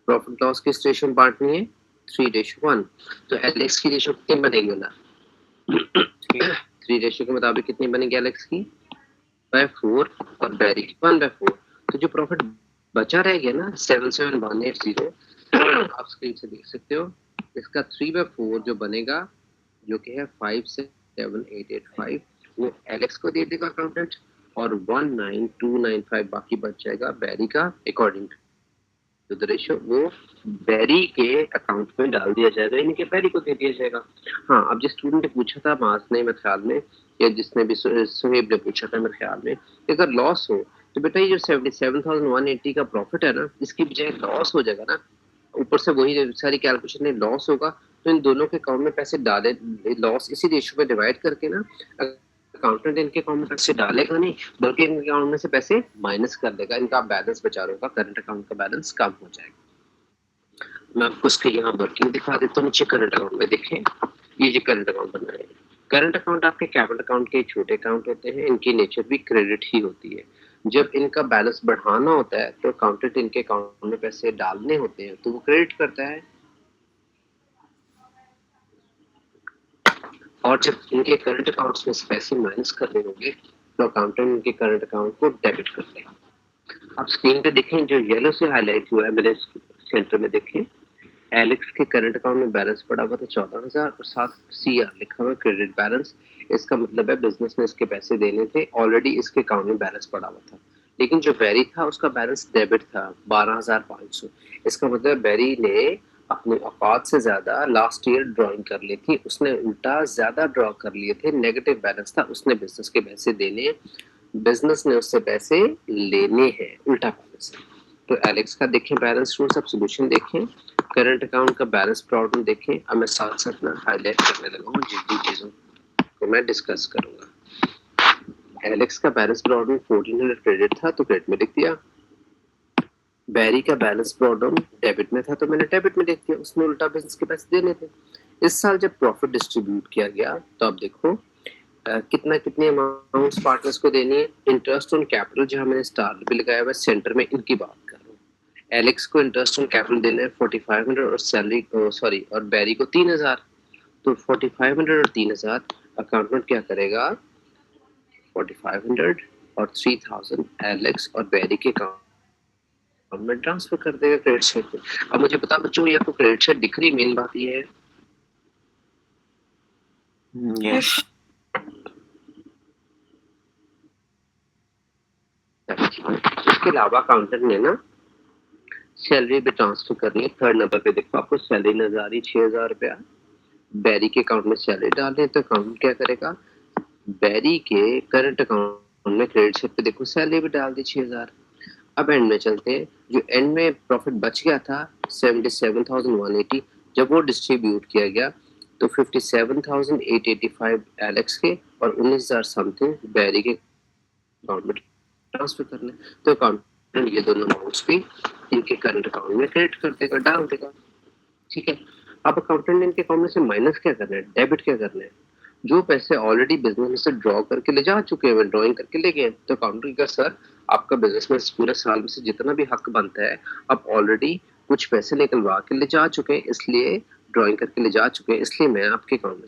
प्रॉफिट लॉस किस रेशियो में बांटनी है? 3:1। तो एलेक्स की रेशियो कितनी बनेगी ना? 3 रेशियो के मुताबिक कितनी बनेगी एलेक्स की? 4 और बैरी की 1/4। तो जो प्रॉफिट बचा रह गया ना 77180, आप स्क्रीन से देख सकते हो, इसका 3/4 जो बनेगा, जो कि है 57885, वो एलेक्स को दे देगा अकाउंटेंट, और 19295 बाकी बच जाएगा बैरी का अकॉर्डिंग टू द रेशियो, वो बैरी के अकाउंट में डाल दिया जाएगा, इनके बैरी को दे दिया जाएगा। हाँ, अब जिस स्टूडेंट ने पूछा था मास ने, मेरे ख्याल में, या जिसने भी सुहेब ने पूछा था मेरे ख्याल में, अगर लॉस हो तो बेटा ये जो 77,180 का प्रॉफिट है ना, इसकी बजाय लॉस हो जाएगा ना, ऊपर से वही सारी कैलकुलेशन में लॉस होगा, तो इन दोनों के अकाउंट में पैसे डाले, लॉस इसी रेशियो में डिवाइड करके ना अकाउंटेंट इनके अकाउंट में पैसे डालेगा नहीं, बल्कि इनके अकाउंट में से पैसे माइनस कर देगा, इनका बैलेंस बचा रहेगा, करंट अकाउंट का बैलेंस कम हो जाएगा। मैं आपको उसके यहाँ वर्किंग दिखा देता हूँ। नीचे करंट अकाउंट में देखें, ये जो करंट अकाउंट बना है, करंट अकाउंट आपके कैपिटल अकाउंट के छोटे अकाउंट होते हैं, इनकी नेचर भी क्रेडिट ही होती है। जब इनका बैलेंस बढ़ाना होता है तो अकाउंटेंट इनके अकाउंट में पैसे डालने होते हैं, तो वो क्रेडिट करता है, और जब इनके करंट अकाउंट्स में से पैसे माइनस करने होंगे तो अकाउंटेंट इनके करंट अकाउंट को डेबिट करते हैं। आप स्क्रीन पे देखें, जो येलो से हाईलाइट हुआ है मेरे सेंटर में देखें, एलेक्स के करंट अकाउंट में बैलेंस पड़ा हुआ था 14,000 और साथ CR लिखा हुआ क्रेडिट बैलेंस। इसका मतलब है बिजनेस में इसके पैसे देने थे, ऑलरेडी इसके अकाउंट में बैलेंस पड़ा हुआ था। लेकिन जो बैरी था उसका बैलेंस डेबिट था 12,500। इसका मतलब बैरी ने अपने औकात से ज्यादा लास्ट ईयर ड्रॉइंग कर ली थी, उसने उल्टा ज्यादा ड्रॉ कर लिए थे, नेगेटिव बैलेंस था, उसने बिजनेस के पैसे देने, बिजनेस ने उससे पैसे लेने हैं, उल्टा बैलेंस। तो एलेक्स का देखें बैलेंस रूल, सब सोल्यूशन देखें, करंट अकाउंट का बैलेंस प्रॉब्लम देखें। अब मैं साथ साथ ना हाईलाइट करने लगा हूँ जिन चीजों को मैं डिस्कस करूंगा। एलेक्स का बैलेंस प्रॉब्लम 1400 क्रेडिट था तो क्रेडिट में लिख दिया। बैरी का बैलेंस प्रॉब्लम डेबिट में था तो मैंने डेबिट में लिख दिया, उसने उल्टा बिजनेस के पैसे देने थे। इस साल जब प्रॉफिट डिस्ट्रीब्यूट किया गया तो अब देखो कितना कितनी अमाउंट पार्टनर्स को देनी है। इंटरेस्ट ऑन कैपिटल जहां मैंने स्टार भी लगाया हुआ सेंटर में, इनकी बात कर रहा हूँ। एलेक्स को इंटरेस्ट ऑन कैपिटल देना है 4500 और सैलरी सॉरी और बैरी को 3000। तो 4500 और 3000 अकाउंटेंट क्या करेगा, 4500 और 3000 एलेक्स और बैरी के अकाउंट में ट्रांसफर कर देगा क्रेडिट साइड पे। अब मुझे बता बच्चों, ये आपको क्रेडिट साइड दिख रही, मेन बात ये है। यस इसके अलावा अकाउंटेंट ने ना सैलरी भी ट्रांसफर करनी है। थर्ड नंबर पे देखो, आपको सैलरी नजर आ रही 6,000 रुपया, बैरी के अकाउंट में सैलरी डालनी है, तो अकाउंट क्या करेगा, बैरी के करंट अकाउंट में क्रेडिट साइड पे देखो सैलरी भी डाल दी 6,000। अब एंड में चलते हैं, जो एंड में प्रॉफिट बच गया था 77,180, जब वो डिस्ट्रीब्यूट किया गया तो 57,885 एलेक्स के और 19,000 समथिंग बैरी के अकाउंट में ट्रांसफर करने। तो अकाउंटेंट ये दोनों अमाउंट्स भी इनके करंट अकाउंट में क्रेडिट कर देगा, डाल देगा। ठीक है, अब अकाउंटेंट ने इनके अकाउंट में से माइनस क्या करना है, डेबिट क्या करना है, जो पैसे ऑलरेडी बिजनेस में से ड्रॉ करके ले जा चुके हैं, ड्रॉइंग करके ले गए। तो अकाउंटेंट का सर आपका बिजनेस में पूरे साल में से जितना भी हक बनता है आप ऑलरेडी कुछ पैसे निकलवा के ले जा चुके हैं, इसलिए ड्रॉइंग करके ले जा चुके हैं, इसलिए मैं आपके अकाउंट में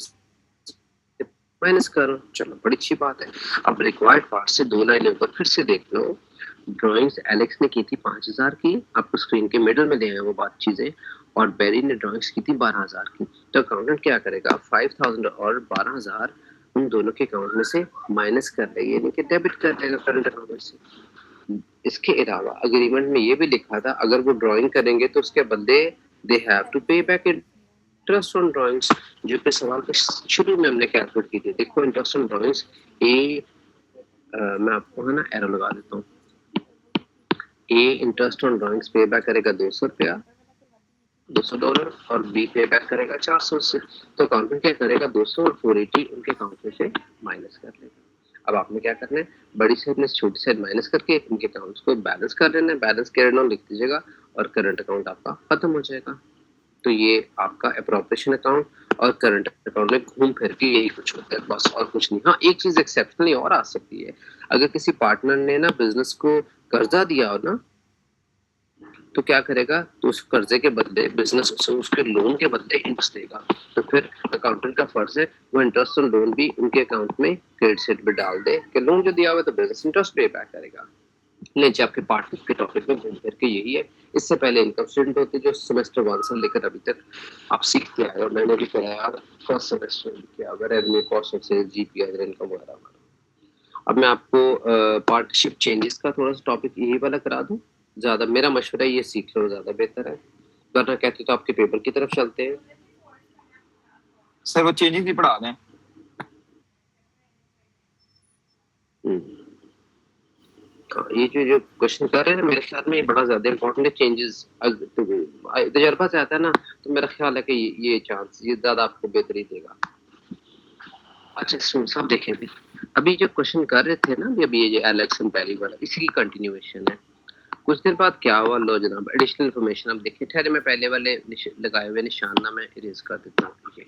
माइनस कर रहा हूँ। चलो बड़ी अच्छी बात है। अब रिक्वायर्ड पार्ट से 2 लाइन ऊपर फिर से देख लो। ड्राइंग्स एलेक्स ने की थी 5,000 की, आपको स्क्रीन के मिडल में ले आए वो बात चीजें, और बेरी ने ड्राइंग्स की थी 12,000 की। तो अकाउंटेंट क्या करेगा, 5,000 और 12,000 उन दोनों के अकाउंट में से माइनस कर देगा, यानी कि डेबिट कर देगा करंट अकाउंट में से। इसके अलावा अग्रीमेंट में ये भी लिखा था अगर वो ड्राइंग करेंगे तो उसके बदले दे हैव टू पे बैक इंटरेस्ट ऑन ड्राइंग्स, जो पे सवाल के शुरू में हमने कैलकुलेट की थी। देखो इंटरेस्ट ऑन ड्राइंग्स ए, मैं आपको है ना एरो लगा देता हूँ। ए इंटरेस्ट ऑन ड्राइंग्स पे बैक करेगा 200 रुपया, $200, और बी पे बैक करेगा 400 से। तो अकाउंटेंट क्या करेगा, 200 और 480 उनके अकाउंट में से माइनस कर लेगा। अब आपने क्या करना है, बड़ी साइड में छोटी साइड माइनस करके इनके अकाउंट्स को बैलेंस कर लेना है, बैलेंस कैरी डाउन लिख दीजिएगा और करंट अकाउंट आपका खत्म हो जाएगा। तो ये आपका अप्रोप्रिएशन अकाउंट और करंट अकाउंट में घूम फिर के यही कुछ होता है, बस और कुछ नहीं। हाँ, एक चीज एक्सेप्शनली और आ सकती है, अगर किसी पार्टनर ने ना बिजनेस को कर्जा दिया हो ना, तो क्या करेगा, तो उस कर्जे के बदले बिजनेस उसे उसके लोन के बदले इंटरेस्ट देगा, तो फिर अकाउंटेंट का फर्ज है वो इंटरेस्ट और लोन भी उनके अकाउंट में क्रेडिट साइड पे डाल दे कि लोन जो दिया हुआ है तो बिजनेस इंटरेस्ट पे बैक करेगा। नीचे आपके पार्टनर के टॉपिक में घूम फिर के यही है। इससे पहले इनकम स्टेटमेंट होती है जो सेमेस्टर 1 से लेकर अभी तक आप सीखते आए, और मैंने भी कराया फर्स्ट सेमेस्टर में किया, अगर revenue, cost of sales, GPI, income वगैरह। अब मैं आपको पार्टनरशिप चेंजेस का थोड़ा सा टॉपिक यही वाला करा दूं, ज्यादा मेरा मशवरा ये सीख लो, ज्यादा बेहतर है, वरना कहते तो आपके पेपर की तरफ चलते हैं। सर वो चेंजेस भी पढ़ा दें। हाँ, ये जो क्वेश्चन कर रहे हैं मेरे ख्याल में ये बड़ा ज्यादा इंपॉर्टेंट है। चेंजेस तजर्बा से आता है ना, तो मेरा ख्याल है कि ये चांस ये ज्यादा आपको बेहतरी देगा। अच्छा स्टूडेंट्स, आप देखें अभी जो क्वेश्चन कर रहे थे ना, अभी ये जो एलेक्स एंड पेरी वाला, इसी की कंटिन्यूएशन है। कुछ देर बाद क्या हुआ, लो जनाब, एडिशनल इन्फॉर्मेशन आप देखिए। ठहरे मैं पहले वाले लगाए हुए निशान ना मैं इरेज कर देता हूँ। ये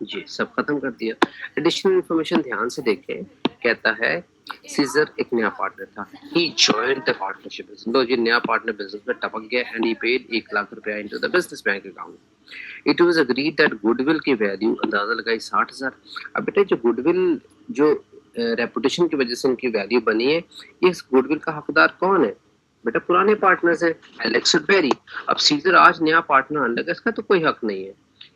जी सब खत्म कर दिया। एडिशनल इन्फॉर्मेशन ध्यान से देखें, कहता है सीजर एक नया पार्टनर था, ही जॉइंड द पार्टनरशिप। लो जी, नया पार्टनर बिजनेस में टपक गया एंड ही पेड 1 लाख रुपया into the business bank account. It was agreed that goodwill की वैल्यू, अंदाजा लगाई 60,000। अब बेटा जो गुडविल जो रेपुटेशन की वजह से उनकी वैल्यू बनी है, इस गुडविल का हकदार कौन है बेटा? पुराने पार्टनर्स हैं, एलेक्स और पेरी। अब सीजर आज नया पार्टनर आने लगा, इसका तो कोई हक नहीं है,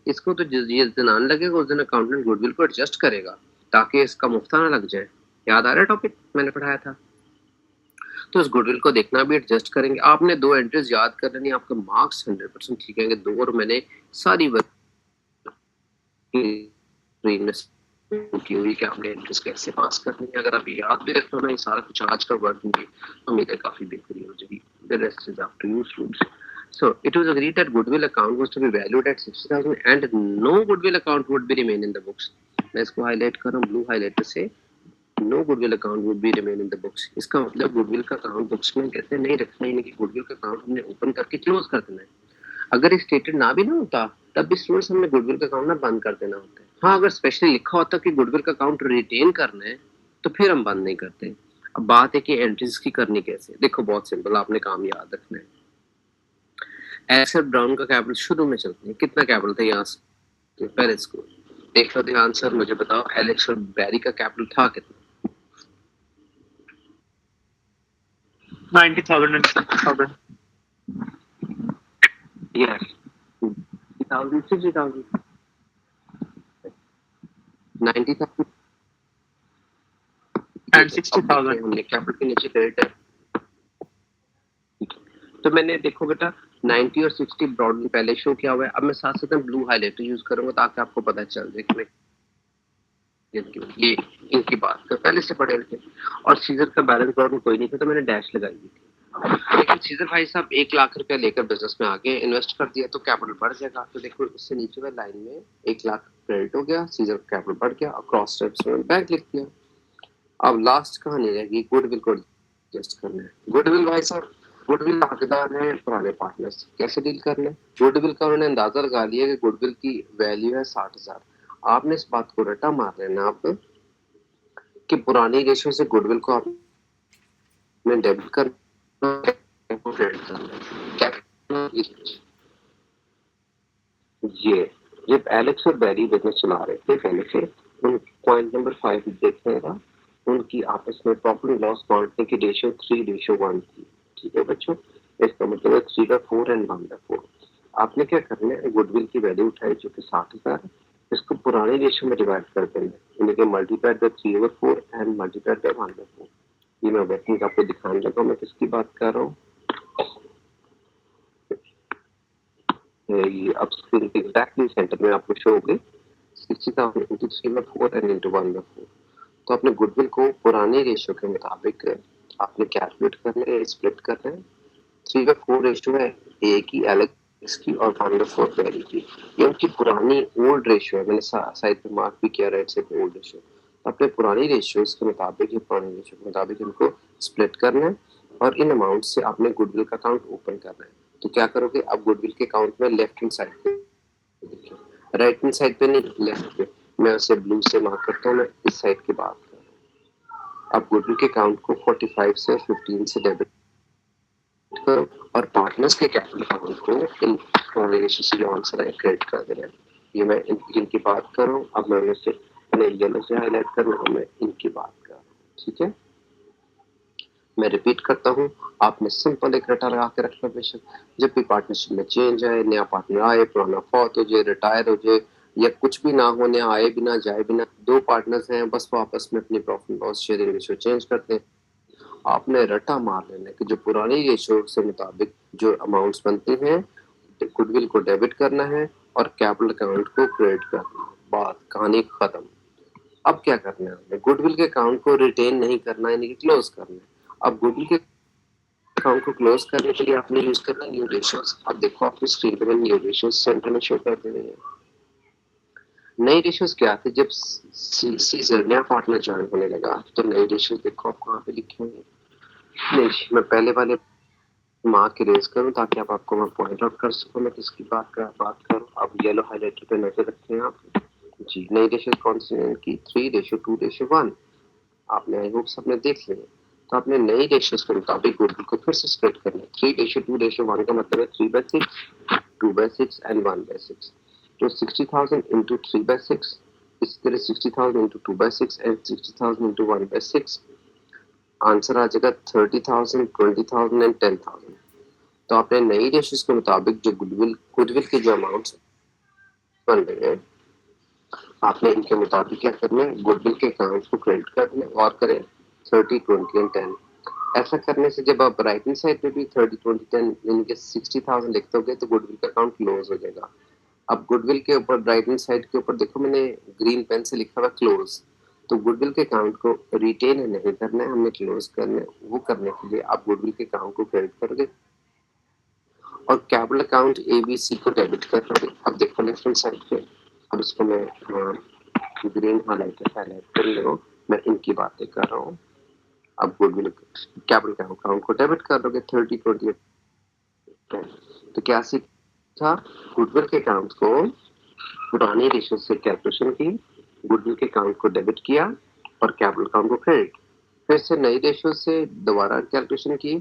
इसको तो जिस दिन आने लगेगा उस दिन अकाउंटेंट गुडविल को एडजस्ट करेगा ताकि इसका मुफ्ता ना लग जाए। याद आ रहा है टॉपिक मैंने पढ़ाया था? तो इस गुडविल को देखना भी एडजस्ट करेंगे। आपने 2 एंट्रीज याद कर लेनी, आपके मार्क्स 100% ठीक आएंगे। 2 और मैंने सारी की हुई कि आपने एंट्रीज कैसे पास करनी है। अगर आप याद भी रखो ना ये सारा कुछ आज का वर्क होंगे, उम्मीद है काफी बेहतरी हो जाएगी। The rest is up to you students. So it was agreed that goodwill account was to be valued at 60,000 and no goodwill account would be remain in the books. मैं इसको हाईलाइट कर रहा हूँ ब्लू हाईलाइटर से, no goodwill account would be remain in the books. इसका मतलब goodwill का account books में कहते नहीं रखना, यानी कि गुडविल का अकाउंट हमने ओपन करके क्लोज कर देना है। अगर स्टेटेड ना भी ना होता तब भी स्टूडेंट्स हमने गुडविल का अकाउंट ना बंद कर देना होता है। हाँ, अगर स्पेशली लिखा होता कि गुडविल का अकाउंट रिटेन करना है तो फिर हम बंद नहीं करते। अब बात है कि एंट्रीज की करनी कैसे। देखो बहुत सिंपल, आपने काम याद रखना है। एलेक्स और ब्राउन का कैपिटल शुरू में चलते हैं, कितना कैपिटल था यहाँ से पहले इसको देख लो ध्यान से, मुझे बताओ एलेक्स और बैरी का कैपिटल था कितना? 90,000 and 60,000. Yes. 60,000, 60,000. 90,000 And 60,000. हमने कैपिटल के नीचे क्रेडिट है, तो मैंने देखो बेटा 90 और 60 ब्रॉडली पहले शो किया हुआ है। अब मैं साथ साथ ब्लू हाईलाइटर यूज करूंगा ताकि आपको पता चल जाए कि मैं ये इनकी बात कर पहले से पढ़े थे। और सीजर का बैलेंस ब्रॉड में कोई नहीं था तो मैंने डैश लगाई हुई थी। लेकिन सीजर भाई साहब 1 लाख रुपया लेकर बिजनेस में आगे इन्वेस्ट कर दिया तो कैपिटल बढ़ जाएगा। तो देखो इससे नीचे वाली लाइन में 1 लाख क्रेडिट हो गया, सीजर का कैपिटल बढ़ गया और क्रॉस स्टेप्स में बैंक लिख दिया। अब लास्ट कहानी रहेगी गुडविल को एडजस्ट करना है। गुडविल भाई साहब, गुडविल हकदार है पुराने पार्टनर्स, कैसे डील करना है? गुडविल का उन्होंने अंदाजा लगा लिया कि गुडविल की वैल्यू है 60,000। आपने इस बात को रटा मार लेना आप कि पुरानी रेशियो से गुडविल को आपने डेबिट करना, क्रेडिट करना। ये जब एलेक्स और बैरी बिजनेस चला रहे थे पहले से, उन पॉइंट नंबर 5 देखिएगा, उनकी आपस में प्रॉफिट लॉस बांटने की रेशियो 3:1 थी। ठीक है बच्चों, इसका मतलब है 3/4 एंड 1/4। आपने क्या करना है, गुडविल की वैल्यू उठाई जो कि 60,000, इसको पुराने रेशियो में डिवाइड कर देना, यानी कि multiplied by 3/4 and multiplied by 1/4। ये मैं वर्किंग आपको दिखाने लगा, मैं किसकी बात कर रहा हूँ। ये अब स्क्रीन के एग्जैक्टली सेंटर में आपको शो हो गई 60,000 into 3/4 and into 1/4। तो अपने गुडविल को पुराने रेशियो के मुताबिक आपने कैलकुलेट करना है, स्प्लिट करना है। 3/4 रेशियो है ए की, एलेक्स की, और 1/4 बैरी की। ये उनकी पुरानी ओल्ड रेशियो है, मैंने साइड पे मार्क भी किया राइट साइड पे ओल्ड रेशियो। तो अपने पुरानी रेशियोज के मुताबिक, ये पुरानी रेशियो के मुताबिक इनको स्प्लिट करना है और इन अमाउंट से आपने गुडविल का अकाउंट ओपन करना है। तो क्या करोगे, अब गुडविल के अकाउंट में लेफ्ट हैंड साइड पे देखिए, राइट हैंड साइड पे नहीं, लेफ्ट पे, मैं उसे ब्लू से मार्क करता हूँ, मैं इस साइड की बात कर रहा हूँ। अब गुडविल के अकाउंट को 45 से 15 से डेबिट करो और पार्टनर्स के कैपिटल अकाउंट को इन कॉम्बिनेशन से जो आंसर है क्रेडिट कर देना है। ये मैं इनकी बात कर रहा हूँ, अब मैं उन्हें से येलो से हाईलाइट कर रहा हूँ, मैं इनकी बात कर रहा हूँ। ठीक है, मैं रिपीट करता हूँ, आपने सिंपल एक रटा लगा के रखना बेशक। जब भी पार्टनरशिप में चेंज आए, नया पार्टनर आए, पुराना फौत हो जाए, रिटायर हो जाए, या कुछ भी ना हो, नया आए भी ना जाए भी ना, दो पार्टनर्स हैं बस, वो आपस में अपनी profit loss sharing ratio change करते हैं। आपने रटा मार लेना कि जो पुरानी रेशियो से मुताबिक जो अमाउंट्स बनती हैं, गुडविल को डेबिट करना है और कैपिटल अकाउंट को क्रेडिट करना है। बात कहानी खत्म। अब क्या करना है, हमें गुडविल के अकाउंट को रिटेन नहीं करना है, यानी कि क्लोज करना है। अब गुडविल के अकाउंट को क्लोज करने के लिए आपने यूज करना न्यू रेशियोज। अब देखो आपकी स्क्रीन पे न्यू रेशियोज सेंटर में शो कर दे रही है। नई रेशियोज क्या थे, जब सीजर नया पार्टनर ज्वाइन होने लगा तो नई रेशियोज देखो आप कहाँ पे लिखे होंगे। नहीं, मैं पहले वाले मार्क इरेज करूं ताकि आप आपको मैं पॉइंट आउट कर सकूं मैं किसकी बात करूं। अब येलो हाईलाइटर पे नजर रखें आप जी। नई रेशियो कौन सी है इनकी, 3:2:1। आपने आई होप सबने देख लिया। तो आपने नई रेशियोज के मुताबिक गुडविल को फिर से स्प्लिट करना है। 3:2:1 का मतलब है 3/6, 2/6 एंड 1/6। तो 60,000 इंटू 3/6, इस तरह 60,000 इंटू 2/6 एंड 60,000 इंटू 1/6, आंसर आ जाएगा 30,000, 20,000 एंड 10,000। तो आपने नई रेशियोज के मुताबिक जो गुडविल के जो अमाउंट्स बन रहे हैं, आपने इनके मुताबिक क्या करना है, गुडविल के अकाउंट्स को क्रेडिट करना और करें 30, 20 एंड 10। ऐसा करने से जब आप राइट हैंड साइड पे भी 30, 20, 10 यानी कि 60,000 लिख दोगे तो गुडविल का अकाउंट क्लोज हो जाएगा। अब गुडविल के ऊपर राइट हैंड साइड के ऊपर देखो मैंने ग्रीन पेन से लिखा हुआ क्लोज। तो गुडविल के अकाउंट को रिटेन नहीं करना है, हमने क्लोज करना है। वो करने के लिए आप गुडविल के अकाउंट को क्रेडिट करोगे और कैपिटल अकाउंट ABC को डेबिट कर दोगे। अब देखो लेफ्ट हैंड साइड पे, अब इसको मैं ग्रीन हाईलाइट कर ले रहा हूँ, मैं इनकी बातें कर रहा हूँ। अब गुडविल कैपिटल अकाउंट को डेबिट कर दोगे 30, 20। तो क्या सीखा, गुडविल के अकाउंट को पुरानी रेशियो से कैलकुलेशन की, गुडविल के अकाउंट को डेबिट किया और कैपिटल अकाउंट को क्रेडिट। फिर से नई रेशियो से दोबारा कैलकुलेशन की,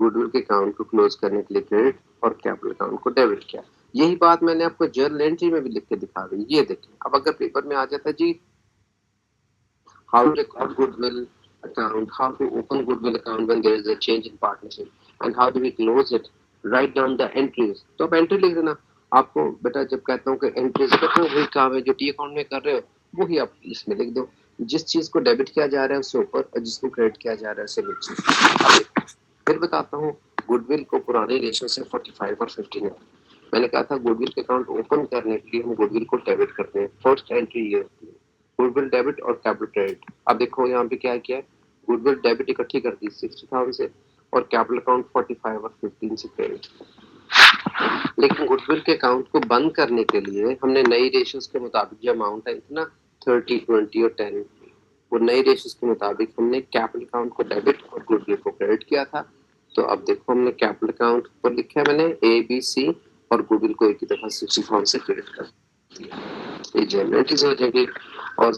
गुडविल के अकाउंट को क्लोज करने के लिए क्रेडिट और कैपिटल अकाउंट को डेबिट किया। यही बात मैंने आपको जर्नल एंट्री में भी लिख के दिखा दी। ये देखें, अब अगर पेपर में आ जाता जी how to record goodwill account, how to open goodwill account when there is a change in partnership, and how do we close it, write down the entries। तो आप एंट्री लिख देना। आपको बेटा जब कहता हूँ कि एंट्रीज करो, वही काम है जो टी अकाउंट में कर रहे हो वही आप इसमें लिख दो। जिस चीज को डेबिट किया जा रहा है उससे ऊपर और जिसको क्रेडिट किया जा रहा है उससे नीचे। फिर बताता हूँ, गुडविल को पुराने रेशियो से 45 और 15 है। मैंने कहा था गुडविल के अकाउंट ओपन करने के लिए हम गुडविल को डेबिट करते हैं। फर्स्ट एंट्री ये होती है, गुडविल डेबिट और कैपिटल क्रेडिट। अब देखो यहाँ पे क्या किया है, गुडविल डेबिट इकट्ठी कर दी 60,000 से और कैपिटल अकाउंट 45 और 15 से क्रेडिट। लेकिन गुडविल के अकाउंट को बंद करने के लिए हमने नई रेशियोज के मुताबिक जो अमाउंट है इतना 30, 20 और 10, वो नई रेशियोज के मुताबिक हमने कैपिटल अकाउंट को डेबिट और गुडविल को क्रेडिट किया था। तो अब देखो हमने कैपिटल अकाउंट पर लिखा है मैंने ABC और गुडविल को एक ही दफा 60,000 से क्रेडिट कर दिया। ये जनरेट हो जाएगी और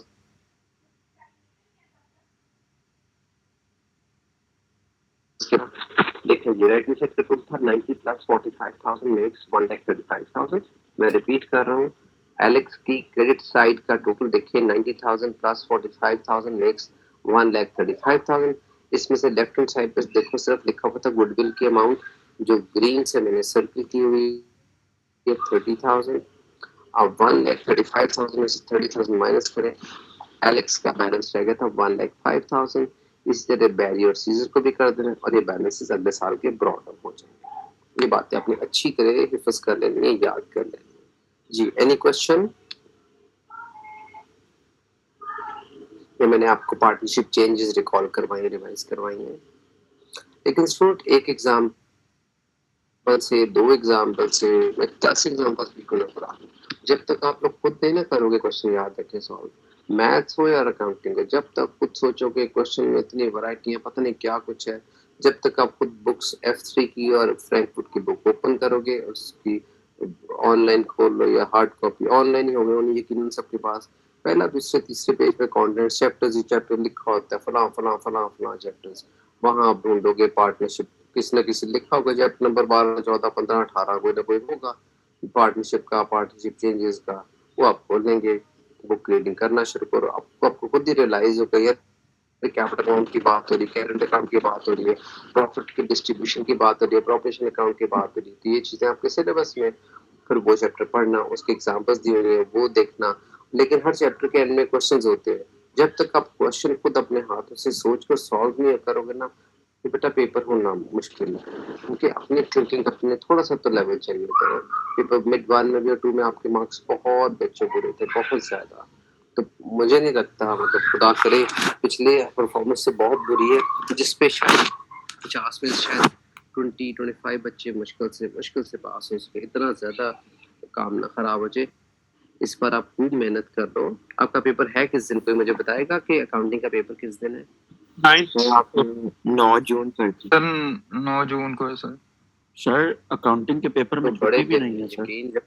देखिए ये राइट साइड पे था 90 प्लस 45,000 मेक्स 1,35,000। मैं रिपीट कर रहा हूँ, एलेक्स की क्रेडिट साइड का टोटल देखिए 90,000 प्लस 45,000 मेक्स 1,35,000। इसमें से लेफ्ट हैंड साइड पे देखो सिर्फ लिखा हुआ था गुडविल की अमाउंट, जो ग्रीन से मैंने सर्किल की हुई है 30,000। अब 1,35,000 में से 30,000 माइनस करें, एलेक्स का बैलेंस रह गया था 1,05,000। इस तरह बैरी और सीजर को भी कर देना और ये बैलेंसेस अगले साल के ब्रॉड अप हो जाएंगे। ये बातें आपने अच्छी तरह हिफज कर लेनी है, याद कर लेनी है जी। Any question? ये मैंने आपको पार्टनरशिप चेंजेस रिकॉल करवाई, रिवाइज करवाई हैं। लेकिन स्टूडेंट एक एग्जाम्पल से, दो एग्जाम्पल से, मैं 10 एग्जाम्पल भी करा। जब तक आप लोग खुद नहीं ना करोगे क्वेश्चन याद रखें सॉल्व, मैथ्स हो या अकाउंटिंग हो, जब तक खुद सोचोगे क्वेश्चन में इतनी वैरायटी है, पता नहीं क्या कुछ है, जब तक आप खुद बुक्स F3 की और फ्रैंकफुट की बुक ओपन करोगे, उसकी ऑनलाइन खोल लो या हार्ड कॉपी, ऑनलाइन ही होंगे उन्हें यकीनन सबके पास, पहला दूसरे तीसरे पेज पे कंटेंट चैप्टर्स ही चैप्टर लिखा होता है, फलां फलां फलां फलां चैप्टर्स, वहां आप ढूंढोगे पार्टनरशिप, किसी न किसी लिखा होगा चैप्टर नंबर 12 14 15 18 कोई ना कोई होगा पार्टनरशिप का, पार्टनरशिप चेंजेस का, वो आप खोलेंगे, बुक रीडिंग करना शुरू करो, आपको खुद ही रियलाइज होगा यार कैपिटल अकाउंट की बात हो रही है, करेंट अकाउंट की बात हो रही है, प्रॉफिट की डिस्ट्रीब्यूशन की बात हो रही है, प्रोफेशनल अकाउंट की बात हो रही है, तो ये चीजें आपके सिलेबस में, फिर वो चैप्टर पढ़ना, उसके एग्जांपल्स दिए हुए हैं वो देखना, लेकिन हर चैप्टर के एंड में क्वेश्चंस होते हैं, जब तक आप क्वेश्चन खुद अपने हाथों से सोच कर सॉल्व नहीं करोगे ना, तो बेटा पेपर होना मुश्किल है, क्योंकि अपनी थिंकिंग अपने थोड़ा सा तो लेवल चाहिए होता है, पेपर मिड 1 में भी और 2 में आपके मार्क्स बहुत बच्चों बुरे थे, बहुत ज्यादा, तो मुझे नहीं लगता, मतलब खुदा करे पिछले परफॉर्मेंस से बहुत बुरी है, जिसपे शायद 50 में शायद 25 बच्चे मुश्किल से पास हो, उसपे इतना ज्यादा काम ना खराब हो जाए, इस पर आप खूब मेहनत कर लो। आपका पेपर है किस दिन, कोई मुझे बताएगा कि अकाउंटिंग का पेपर किस दिन है? 9 जून तक। सर 9 जून को है सर। सर अकाउंटिंग के पेपर में तो बड़े छुट्टी भी दिन नहीं है सर। यकीन,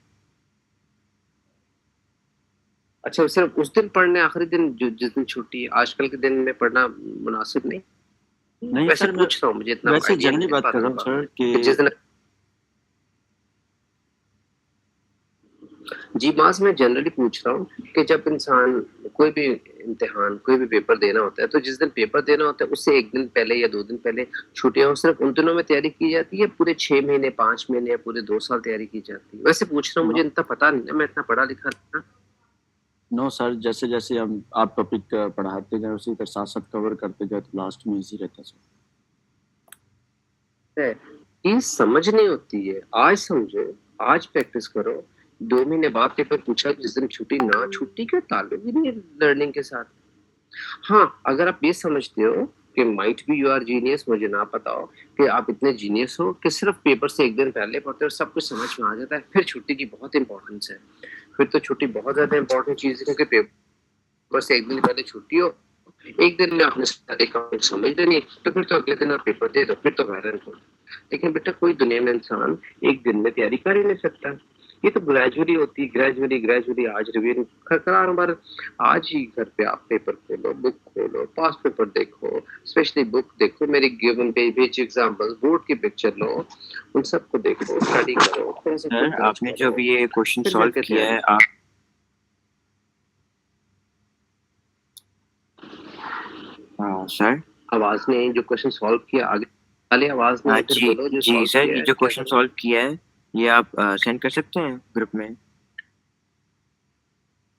अच्छा सिर्फ उस दिन पढ़ने, आखिरी दिन जिस दिन छुट्टी है, आजकल के दिन में पढ़ना मुनासिब नहीं। नहीं वैसे सर, मैं पूछ रहा हूँ, मुझे इतना वैसे आइडिया जनरली नहीं बात कर रहा हूँ सर कि जिस कि दिन, जी मास में जनरली पूछ रहा हूँ कि जब इंसान कोई भी इम्तिहान कोई भी पेपर देना होता है, तो जिस दिन पेपर देना होता है उससे एक दिन पहले या 2 दिन पहले छुट्टियां सिर्फ उन दिनों में तैयारी की जाती है, पूरे 6 महीने 5 महीने या पूरे 2 साल तैयारी की जाती है? वैसे पूछ रहा हूँ, मुझे इतना पता नहीं है, मैं इतना पढ़ा लिखा नहीं। नो सर, जैसे जैसे हम आप टॉपिक पढ़ाते जाए उसी के साथ साथ कवर करते जाए तो लास्ट में इजी रहता है सर। है ये समझ नहीं होती है, आज समझो, आज प्रैक्टिस करो, 2 महीने बाद पेपर पूछा जिस दिन छुट्टी, ना छुट्टी का ताल्लुक ही नहीं है लर्निंग के साथ। हाँ, अगर आप ये समझते हो कि might be you are genius, मुझे ना पता हो कि आप इतने जीनियस हो कि सिर्फ पेपर से एक दिन पहले पढ़ते हो और सब कुछ समझ में आ जाता है, फिर छुट्टी की बहुत इंपॉर्टेंस है, फिर तो छुट्टी बहुत ज्यादा इंपॉर्टेंट चीज है, क्योंकि पेपर से एक दिन पहले छुट्टी हो, एक दिन में आपने सारे काम समझ लेनी, तो फिर तो अगले दिन आप पेपर दे दो, फिर तो हैरान हो। लेकिन बेटा कोई दुनिया में इंसान एक दिन में तैयारी कर ही नहीं सकता, ये तो ग्रेजुअली होती है, ग्रेजुअली ग्रेजुअली आज रिवीजन खरखरा बार, आज ही घर पे आप पेपर खोलो, बुक खोलो, पास पेपर देखो, स्पेशली बुक देखो, मेरी गिवन पेज एग्जांपल्स, बोर्ड की पिक्चर लो, उन सबको देखो, स्टडी करो, थोड़ा सा खुद सर जांच आपने जो करो, भी ये क्वेश्चन फिर सॉल्व जाके किया है तैयारी। आप, हाँ सर। आवाज नहीं, जो क्वेश्चन सॉल्व किया आगे वाली आवाज नहीं, फिर जी बोलो जो जी सॉल्व सर, किया ये है जो क्या क्वेश्चन करो? सॉल्व किया है ये आप सेंड कर सकते हैं ग्रुप में।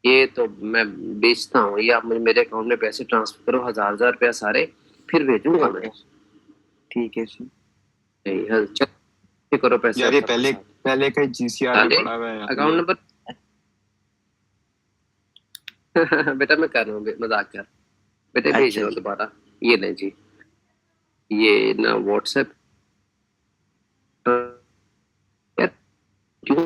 ये तो मैं बेचता हूँ, ये आप मेरे अकाउंट में पैसे ट्रांसफर करो, 1000 रुपया सारे, फिर भेजूंगा मैं। ठीक है सर। नहीं, हाँ, चल करो पैसे यार ये आपका पहले साथ। पहले का जीसीआर में डाले पड़ा हुआ है यार अकाउंट ये। नंबर। बेटा मैं कर रहा हूँ मजाक कर, बेटे भेज अच्छा रहा हूँ जी। दोबारा, ये नहीं जी, ये ना व्हाट्सएप, क्यों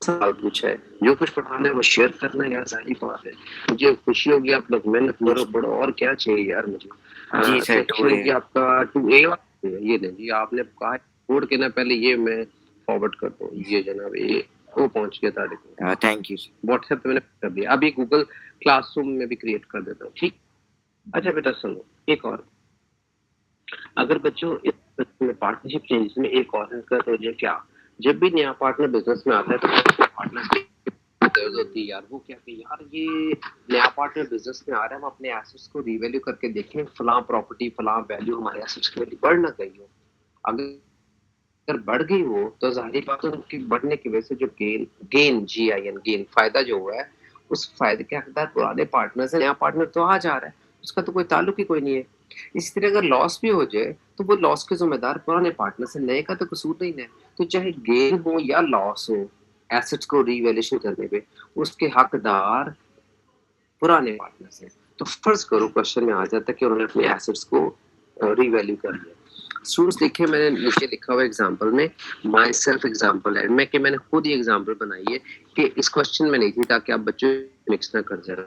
सवाल पूछा है, जो कुछ पढ़ाना है वो शेयर करना है यार, जाहिर बात है, मुझे खुशी होगी, आप लोग मेहनत करो पढ़ो, और क्या चाहिए यार मुझे। जी सर, सेक्शन होगी आपका 2A, ये नहीं जी, आपने कहा कोड के ना पहले ये मैं फॉरवर्ड कर दूं, ये जनाब ये वो पहुंच गया तारीख में, थैंक यू सर। व्हाट्सएप पे मैंने कर दिया, अभी गूगल क्लासरूम में भी क्रिएट कर देता हूँ, ठीक। अच्छा बेटा सुनो, एक और, अगर बच्चों इस पार्टनरशिप चेंजेस में एक और दिक्कत हो जाए क्या, जब भी नया पार्टनर बिजनेस में आता है तो पार्टनर दर्द होती है यार, वो क्या कि यार ये नया पार्टनर बिजनेस में आ रहा है, हम अपने एसेट्स को रिवैल्यू करके देखें, फलां प्रॉपर्टी फलां वैल्यू हमारे एसेट्स के लिए बढ़ ना गई हो, अगर बढ़ गई हो तो जाहिर बात है उनकी बढ़ने की वजह से जो गेन गेन GIN गेन फायदा जो हुआ है, उस फायदे के हकदार पुराने पार्टनर से, नया पार्टनर तो आ जा रहा है, उसका तो कोई ताल्लुक ही कोई नहीं है। इसी तरह अगर लॉस भी हो जाए तो वो लॉस के जिम्मेदार पुराने पार्टनर से, नए का तो कसूर नहीं है, तो चाहे गेन हो या लॉस हो एसेट्स को रीवैल्यूएशन करने पे, उसके हकदार पुराने पार्टनर से। तो फर्ज करो क्वेश्चन में आ जाता है कि उन्होंने अपने एसेट्स को रीवैल्यू कर लिया, स्टूडेंट्स देखिए मैंने नीचे लिखा हुआ एग्जांपल में माई सेल्फ एग्जांपल है, मैंने खुद ही एग्जांपल बनाई है कि इस क्वेश्चन में नहीं थी ताकि आप बच्चों मिक्स ना कर जाए।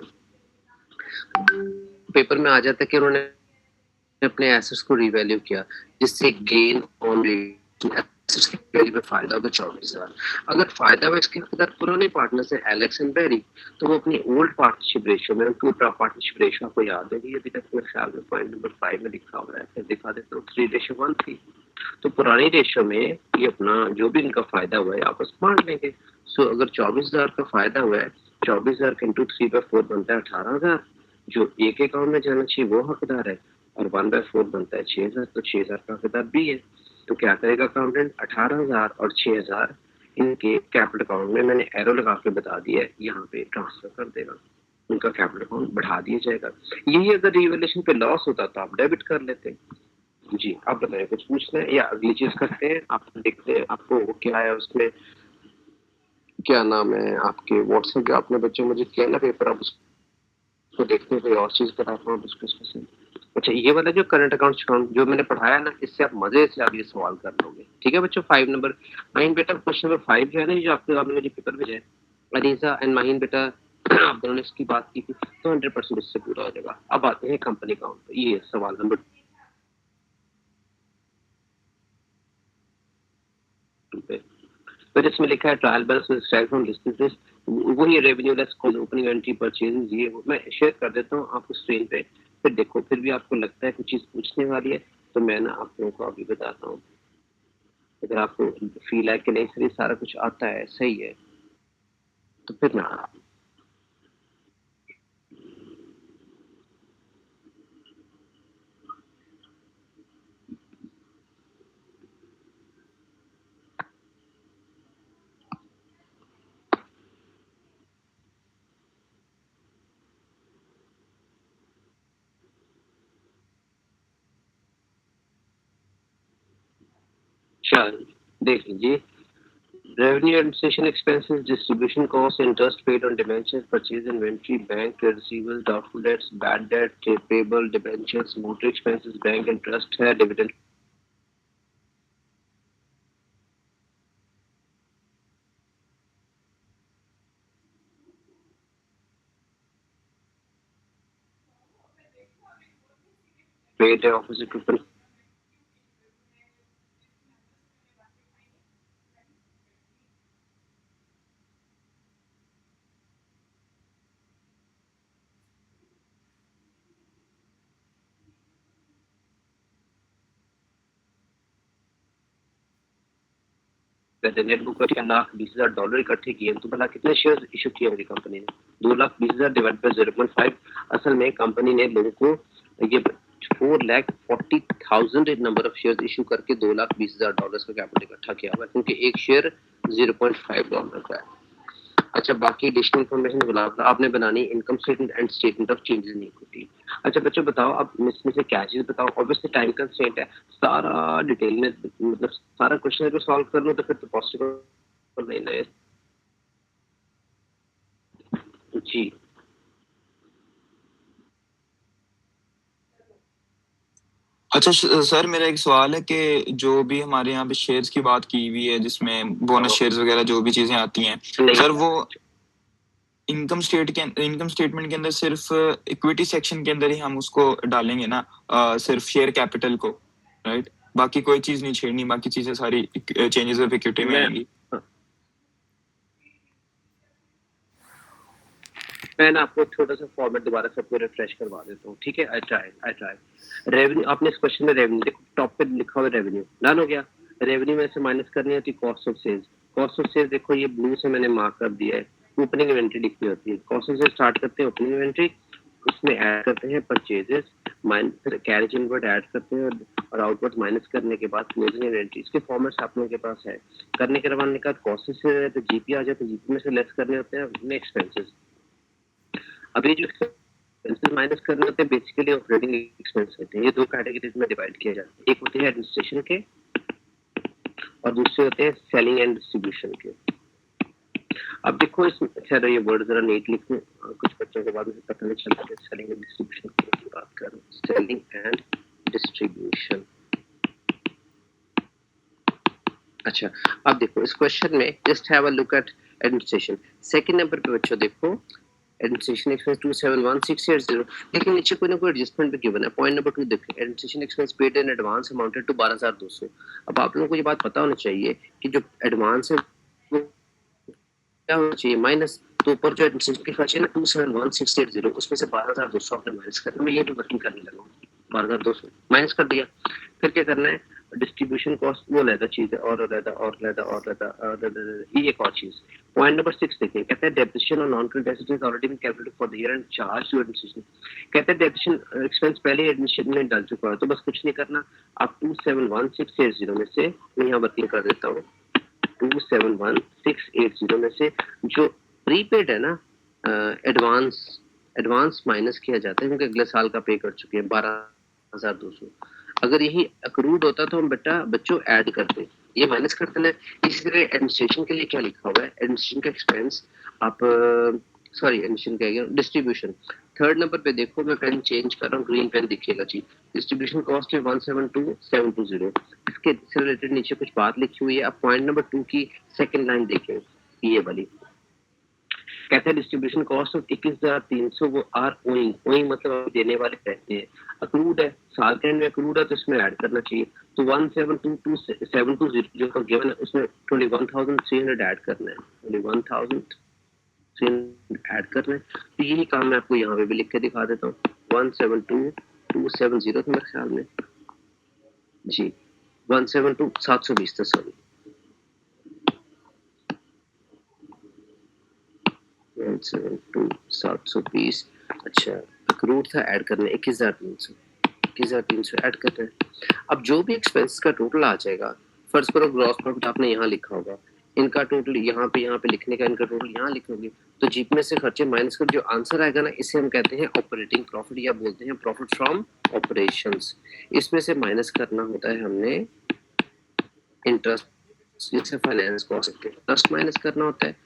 पेपर में आ जाता है कि उन्होंने अपने एसेट्स को रिवैल्यू किया जिससे गेन ऑन एसेट्स की वैल्यू में फायदा होगा 24,000। अगर फायदा हुआ इसके अंदर पुराने पार्टनर से एलेक्स एंड बेरी, तो वो अपनी ओल्ड पार्टनरशिप रेशियो में, उनकी पार्टनरशिप रेशियो आपको याद है, ये अभी तक मेरे ख्याल में पॉइंट नंबर 5 में लिखा हुआ है, फिर दिखा देता हूँ 3:1 थी। तो पुरानी रेशियो में ये अपना जो भी इनका फायदा हुआ है आपस में बांट लेंगे। सो अगर 24,000 का फायदा हुआ है, 24,000 इंटू 3/4 बनता है 18,000। जो एक अकाउंट में जाना चाहिए वो हकदार है, और 1/4 बनता है 6,000, तो 6,000 का हकदार भी है। तो क्या करेगा अकाउंटेंट, 18,000 और 6,000 इनके कैपिटल अकाउंट में मैंने एरो लगा के बता दिया है, यहाँ पे ट्रांसफर कर देगा, उनका कैपिटल अकाउंट बढ़ा दिया जाएगा। यही अगर रिवैल्यूएशन पे लॉस होता तो आप डेबिट कर लेते। जी आप बताइए, कुछ पूछना है या अगली चीज करते हैं? आप देखते हैं आपको क्या है उसमें, क्या नाम है आपके व्हाट्सएप पे आपने बच्चे मुझे किया ना पेपर, आप उसको देखते हैं कोई और चीज कराता हूँ डिस्कस। अच्छा ये वाला जो करंट अकाउंट जो मैंने पढ़ाया ना, इससे आप मजे से आप ये सवाल कर लोगे। ठीक है बच्चों, 5 नंबर माहिन बेटा, क्वेश्चन नंबर 5 जो है ना, जो आपने मुझे पेपर भेजा है, अनीसा एंड माहिन बेटा, आप दोनों ने इसकी बात की थी, तो 100% इससे पूरा हो जाएगा। अब आते हैं कंपनी अकाउंट पे, ये सवाल नंबर पे। तो जिसमें लिखा है trial balance with extract from listed, वही revenue less cost opening entry purchases, ये मैं शेयर कर देता हूँ आपको स्क्रीन पे, फिर देखो, फिर भी आपको लगता है कुछ चीज पूछने वाली है तो मैं ना आप लोगों को अभी बताता हूँ। अगर आपको फील है कि नहीं सर ये सारा कुछ आता है सही है, तो फिर ना चल देख लीजिए। Revenue administration expenses, distribution costs, interest paid on debentures, purchase inventory, bank receivables, doubtful debts, bad debt, payable, debentures, motor expenses, bank interest है, dividend paid है, office equipment नेट बुक करके $1,20,000 इकट्ठे किए, तो भला कितने शेयर इशू किए होंगे कंपनी ने? 2,20,000 डिवाइड बाय 0.5। असल में कंपनी ने लोगों को ये 4,40,000 नंबर ऑफ शेयर इशू करके $2,20,000 का कैपिटल इकट्ठा किया हुआ है, क्योंकि एक शेयर $0.5 का है। अच्छा बाकी एडिशनल इन्फॉर्मेशन गुलाब आपने बनानी income statement and statement of changes in equity. अच्छा बच्चों बताओ अब इसमें से क्या चीज बताओ, ऑब्वियसली टाइम कंस्ट्रेंट है, सारा डिटेल में मतलब सारा क्वेश्चन अगर सॉल्व कर लो तो फिर तो पॉसिबल नहीं है। जी अच्छा सर मेरा एक सवाल है कि जो भी हमारे यहाँ पे शेयर्स की बात की हुई है जिसमें बोनस शेयर्स वगैरह जो भी चीजें आती हैं सर, वो इनकम स्टेटमेंट के अंदर सिर्फ इक्विटी सेक्शन के अंदर ही हम उसको डालेंगे ना, सिर्फ शेयर कैपिटल को, राइट? बाकी कोई चीज नहीं छेड़नी, बाकी चीजें सारी चेंजेस ऑफ इक्विटी में आएंगी। मैं ना आपको छोटा सा फॉर्मेट दोबारा सबको रिफ्रेश करवा देता हूँ। ठीक है, आई ट्राई। रेवेन्यू आपने इस क्वेश्चन में रेवेन्यू देखो, टॉप पे लिखा हुआ रेवेन्यू डन हो गया। रेवेन्यू में से माइनस करनी होती है cost of sales. Cost of sales देखो ये ब्लू से मैंने मार्क कर दिया है, ओपनिंग इन्वेंट्री लिखनी होती है। कॉस्ट ऑफ सेल्स स्टार्ट करते हैं ओपनिंग इन्वेंट्री, उसमें ऐड करते हैं परचेजेस, फिर कैरेज इनवर्ड ऐड करते हैं और आउटवर्ड माइनस करने के बाद क्लोजिंग इन्वेंट्री। इसके फॉर्मेट्स आप लोगों के पास है। करने के बाद का कॉस्ट से तो जीपी आ जाए, तो जीपी में से लेस करने होते हैं अपने एक्सपेंसेस। अभी जो एक्सपेंसेस माइनस करने होते हैं बेसिकली ऑपरेटिंग एक्सपेंस होते हैं। ये दो कैटेगरीज में डिवाइड किया जाता है, एक होते हैं एडमिनिस्ट्रेशन के और दूसरे होते हैं सेलिंग एंड डिस्ट्रीब्यूशन के। अब देखो इसमें अच्छा ये वर्ड जरा नीट लिखूं, कुछ बच्चों के बाद मुझे पता नहीं चलता कि सेलिंग एंड डिस्ट्रीब्यूशन की बात कर रहे हैं। सेलिंग एंड डिस्ट्रीब्यूशन अच्छा, अब देखो इस क्वेश्चन में just have a look at administration. Second number पे बच्चों देखो एडमिनिस्ट्रेशन एक्सपेंस 271680, लेकिन नीचे कोई ना कोई एडजस्टमेंट भी गिवन है। पॉइंट नंबर 2 देखो administration expense paid in advance amounted to 12200। अब आप लोगों को ये बात पता होनी चाहिए कि जो एडवांस है वो क्या होना चाहिए माइनस, तो ऊपर जो एडमिनिस्ट्रेशन की खर्च है ना 271680 उसमें से 12200 आपने माइनस करना। मैं ये भी वर्किंग करने लगा हूँ, 12200 माइनस कर दिया। फिर क्या करना है, डिस्ट्रीब्यूशन कॉस्ट वो लेता चीज है और ये एक और चीज। पॉइंट नंबर 6 देखिए, कहता है depreciation on non current assets is already been calculated for the year and charge to administration. कहता है डेप्रिसिएशन एक्सपेंस पहले एडमिनिस्ट्रेशन में डाल चुका है, तो बस कुछ नहीं करना, आप 271680 में से मैं यहाँ वर्किंग कर देता हूँ। 271680 में से जो प्रीपेड है ना एडवांस माइनस किया जाता है, क्योंकि अगले साल का पे कर चुके हैं 12200। अगर यही अक्रूड होता तो हम बच्चों ऐड करते, ये माइनस कर देना। इसी तरह एडमिनिस्ट्रेशन के लिए क्या लिखा हुआ है, एडमिनिस्ट्रेशन का एक्सपेंस आप सॉरी एडमिनिस्ट्रेशन कह गया, डिस्ट्रीब्यूशन। थर्ड नंबर पे देखो, मैं पेन चेंज कर रहा हूँ, ग्रीन पेन दिखेगा जी। डिस्ट्रीब्यूशन कॉस्ट है 172720। इसके से रिलेटेड नीचे कुछ बात लिखी हुई है। आप पॉइंट नंबर 2 की सेकंड लाइन देखें, ये वाली कहते हैं डिस्ट्रीब्यूशन कॉस्ट ऑफ 21,300 वो आर ओइंग मतलब देने वाले पैसे हैं। अक्रूड है, साल के एंड में अक्रूड है तो इसमें ऐड करना चाहिए। तो 1722720 जो का गिवन है उसमें 21,300 ऐड करना है, 21,300 ऐड करना है। तो यही काम मैं आपको यहाँ पे भी लिख के दिखा देता हूँ। 172,270 था मेरे ख्याल में जी, 172,720 था सॉरी, 172,720। अच्छा अक्रूड था, ऐड करना है 21,300 ऐड करना है। अब जो भी एक्सपेंस का टोटल आ जाएगा, फर्स्ट करो ग्रॉस प्रॉफिट आपने यहाँ लिखा होगा, इनका टोटल यहाँ पे लिखने का, इनका टोटल यहाँ लिखोगे तो जीप में से खर्चे माइनस कर जो आंसर आएगा ना, इसे हम कहते हैं ऑपरेटिंग प्रॉफिट या बोलते हैं प्रॉफिट फ्रॉम ऑपरेशंस। इसमें से माइनस करना होता है हमने इंटरेस्ट, जिससे फाइनेंस कॉस्ट इंटरेस्ट माइनस करना होता है।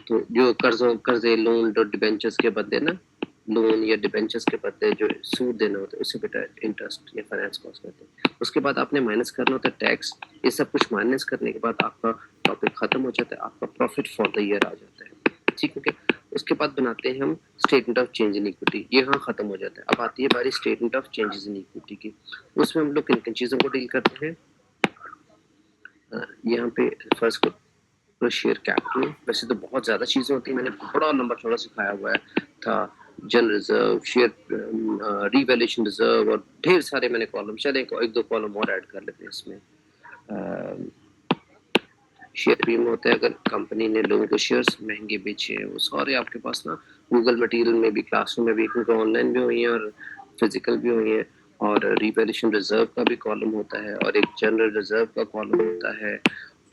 तो जो कर्जे लोन और डिबेंचर्स के बदले ना, लोन या डिबेंचर्स के बदले जो सूद देना होता है उसे बेटा इंटरेस्ट या फाइनेंस कॉस्ट कहते हैं। उसके बाद आपने माइनस करना होता है टैक्स। ये सब कुछ माइनस करने के बाद आपका टॉपिक खत्म हो जाता है, आपका प्रॉफिट फॉर द ईयर आ जाता है। ठीक है, उसके बाद बनाते हैं हम statement of change in equity, ये यहाँ खत्म हो जाता है। अब आती है बारी statement of changes in equity की। उसमें हम लोग किन किन चीज़ों को डील करते हैं, यहाँ पे फर्स्ट को शेयर कैपिटल। वैसे तो बहुत ज्यादा चीजें होती है, मैंने बड़ा लंबा चौड़ा सिखाया हुआ है था, general reserve, share revaluation reserve और ढेर सारे मैंने कॉलम, शायद एक दो कॉलम और ऐड कर लेते हैं इसमें। शेयर प्रीमियम होता है, अगर कंपनी ने लोगों को शेयर्स महंगे बेचे हैं, वो सारे आपके पास ना गूगल मटेरियल में भी, क्लासरूम में भी, क्योंकि ऑनलाइन भी हुई है और फिजिकल भी हुई है। और रिवैल्यूएशन रिजर्व का भी कॉलम होता है और एक जनरल रिजर्व का कॉलम होता है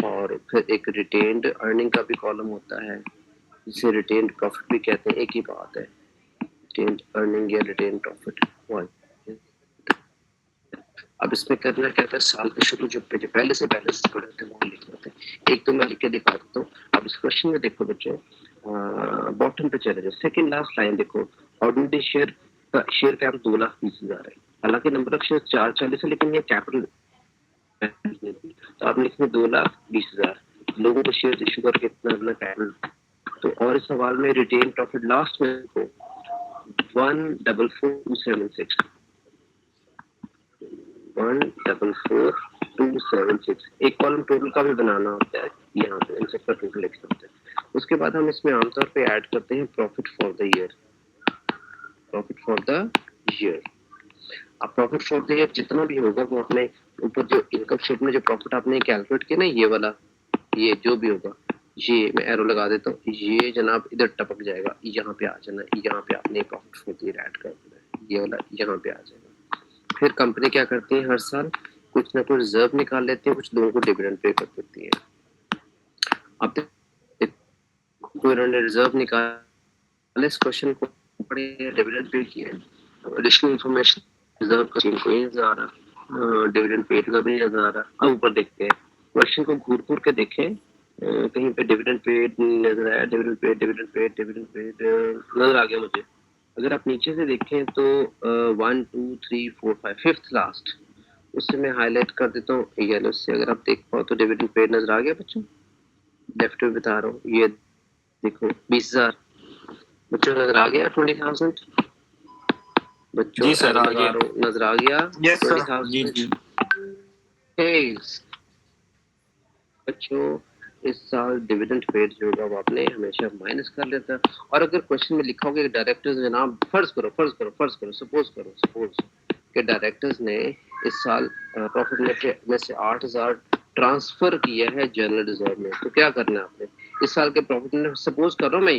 और फिर एक रिटेन्ड अर्निंग का भी कॉलम होता है, जिसे रिटेन्ड प्रॉफिट भी कहते हैं, एक ही बात है, रिटेन्ड अर्निंग या रिटेन्ड प्रॉफिट। अब इसमें करना क्या था, साल के शुरू जो पहले से बैलेंस पड़े थे वो लिख लेते हैं। एक तो मैं लिख के दिखा देता हूँ। अब इस क्वेश्चन में देखो बच्चों, बॉटम पे चले जाओ, सेकंड लास्ट लाइन देखो, ऑर्डिनरी शेयर कैप 2,20,000 है। हालांकि नंबर ऑफ शेयर 440 है, लेकिन ये कैपिटल तो आप लिखेंगे 2,20,000 लोगों को शेयर इशू करके इतना अपना कैपिटल। तो और इस सवाल में रिटेन प्रॉफिट लास्ट में को 1,44,276 1,44,276 एक कॉलम टोटल का भी बनाना होता है, यहाँ पे इन सबका टोटल लिखना होता है। उसके बाद हम इसमें आमतौर पे ऐड करते हैं profit for the year, profit for the year. अब प्रॉफिट फॉर द ईयर जितना भी होगा वो अपने ऊपर जो इनकम स्टेटमेंट में जो प्रॉफिट आपने कैलकुलेट किया ना, ये वाला, ये जो भी होगा, ये मैं एरो लगा देता हूँ, ये जनाब इधर टपक जाएगा, यहाँ पे आ जाना, यहाँ पे आपने profit for the year add कर देना है, ये वाला यहाँ पे आ जाएगा। फिर कंपनी क्या करती है, हर साल कुछ ना कुछ रिजर्व निकाल लेते हैं, कुछ लोगों को डिविडेंड पे कर देती है। अब कोई इन्होंने रिजर्व निकाले, इस क्वेश्चन को पढ़े, डिविडेंड पे किया, एडिशनल इंफॉर्मेशन रिजर्व का कोई नजर आ रहा, डिविडेंड पेड का भी नजर आ रहा। अब ऊपर देखते हैं, क्वेश्चन को घूर के देखें, कहीं पे डिविडेंड पेड नजर आया, डिविडेंड पेड नजर आ गया मुझे। अगर आप नीचे से देखें तो 1 2 3 4 5 फिफ्थ लास्ट उससे मैं हाईलाइट कर देता हूँ येलो से, अगर आप देख पाओ तो डिविडेंड पेड नजर आ गया बच्चों, लेफ्ट में बता रहा हूँ, ये देखो 20,000 बच्चों नजर आ गया, 20,000 बच्चों, जी सर, एरो आ लगा गया। रहा हूँ, नजर आ गया यस सर, जी 20,000। जी। बच्चों इस साल डिविडेंड पेड जो होगा वो आपने हमेशा माइनस कर लेता है। और अगर क्वेश्चन में लिखा होगा कि डायरेक्टर्स ने नाम, सपोज कि डायरेक्टर्स ने इस साल प्रॉफिट में से 8,000 ट्रांसफर किया है जनरल रिजर्व में, तो क्या करना है आपने इस साल के प्रॉफिट में, सपोज कर रहा हूँ मैं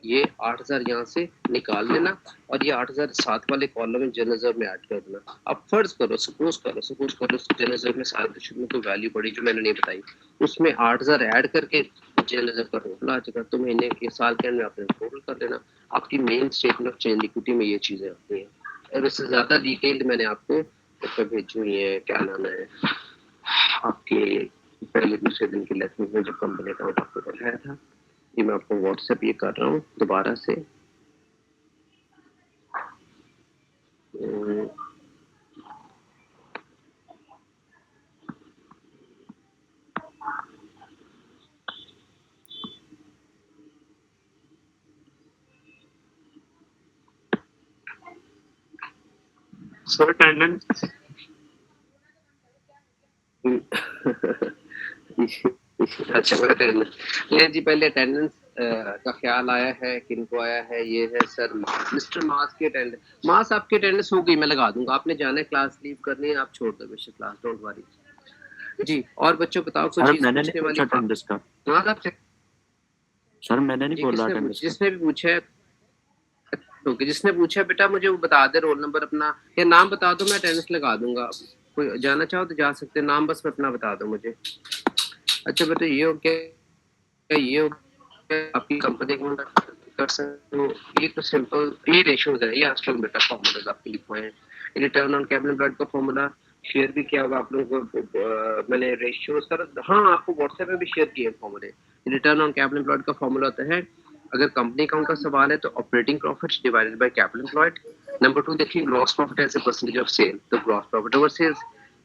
ये 8,000 यहाँ से निकाल लेना और ये 8,000 साथ वाले कॉलम में जनरल रिजर्व में ऐड कर देना। अब फर्ज करो, सपोज करो जनरल रिजर्व में साल के शुरू में कोई वैल्यू पड़ी जो मैंने नहीं बताई, उसमें 8,000 ऐड करके जनरल रिजर्व का टोटल आ जाएगा, तो महीने के साल के एंड में आपने टोटल कर लेना। आपकी main statement of change equity में ये चीजें आती हैं, और इससे ज्यादा डिटेल्ड मैंने आपको भेजी हुई है, क्या नाम है आपके पहले दूसरे दिन के लेसन में, जब कंपनी अकाउंट आपको बताया था। ये मैं आपको व्हाट्सएप ये कर रहा हूँ दोबारा से। सर अटेंडेंस अच्छा ले जी, पहले अटेंडेंस का ख्याल आया है, किनको आया है? ये है सर मिस्टर मास की अटेंडेंस। मास आपकी अटेंडेंस हो गई, मैं लगा दूंगा। आपने जाना है, क्लास लीव करनी है, आप छोड़ दो बेशक क्लास, डोंट वरी जी। और बच्चों बताओ कोई सर चीज मैंने नहीं पूछने वाली? पूछा अटेंडेंस का, हाँ आप सर मैंने नहीं जी, बोला किसने अटेंडेंस का। जिसने भी पूछा है, ओके, जिसने पूछा है बेटा मुझे वो बता दे, रोल नंबर अपना या नाम बता दो, मैं अटेंडेंस लगा दूंगा। कोई जाना चाहो तो जा सकते हैं, नाम बस अपना बता दो मुझे। अच्छा बेटा ये हो गया, ये हो गया आपकी कंपनी को कर सकते हो। ये तो सिंपल ये रेशियोज है, ये आजकल बेटा फॉर्मूलाज आपके लिखे हैं। रिटर्न ऑन कैपिटल एम्प्लॉयड का फॉर्मूला शेयर भी किया होगा आप लोगों को, मैंने रेशियो सर, हाँ आपको व्हाट्सएप में भी शेयर किए फॉर्मूले। रिटर्न ऑन कैपिटल एम्प्लॉयड का फॉर्मूला होता है, अगर कंपनी अकाउंट का सवाल है तो operating profits divided by capital employed. Number 2 देखिए gross profit as a percentage of sale, तो gross profit over sales.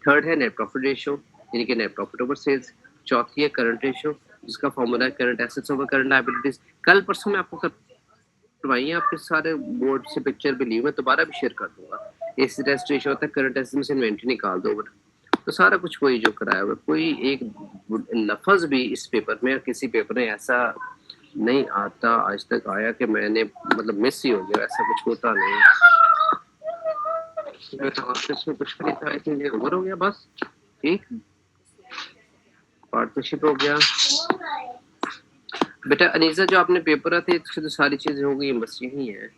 Third है नेट प्रॉफिट रेशियो, यानी कि नेट प्रॉफिट ओवर सेल्स। चौथी है करंट रेशियो, जिसका फॉर्मूला है current assets over current liabilities. कल परसों में आपको करवाई है, आपके सारे बोर्ड से पिक्चर भी ली, मैं दोबारा भी शेयर कर दूंगा। एसिड टेस्ट रेशियो होता है, करंट एसेट्स में से इन्वेंटरी निकाल दो, तो सारा कुछ वही जो कराया हुआ। कोई एक लफ्ज भी इस पेपर में, किसी पेपर में ऐसा नहीं आता आज तक आया कि मैंने मतलब मिस ही हो गया, ऐसा कुछ होता नहीं। तो ऑफिस में कुछ नहीं था, इसलिए ओवर हो गया बस। ठीक, पार्टनरशिप हो गया बेटा। अनीसा जो आपने पेपर थे तो सारी चीजें हो गई, बस यही है।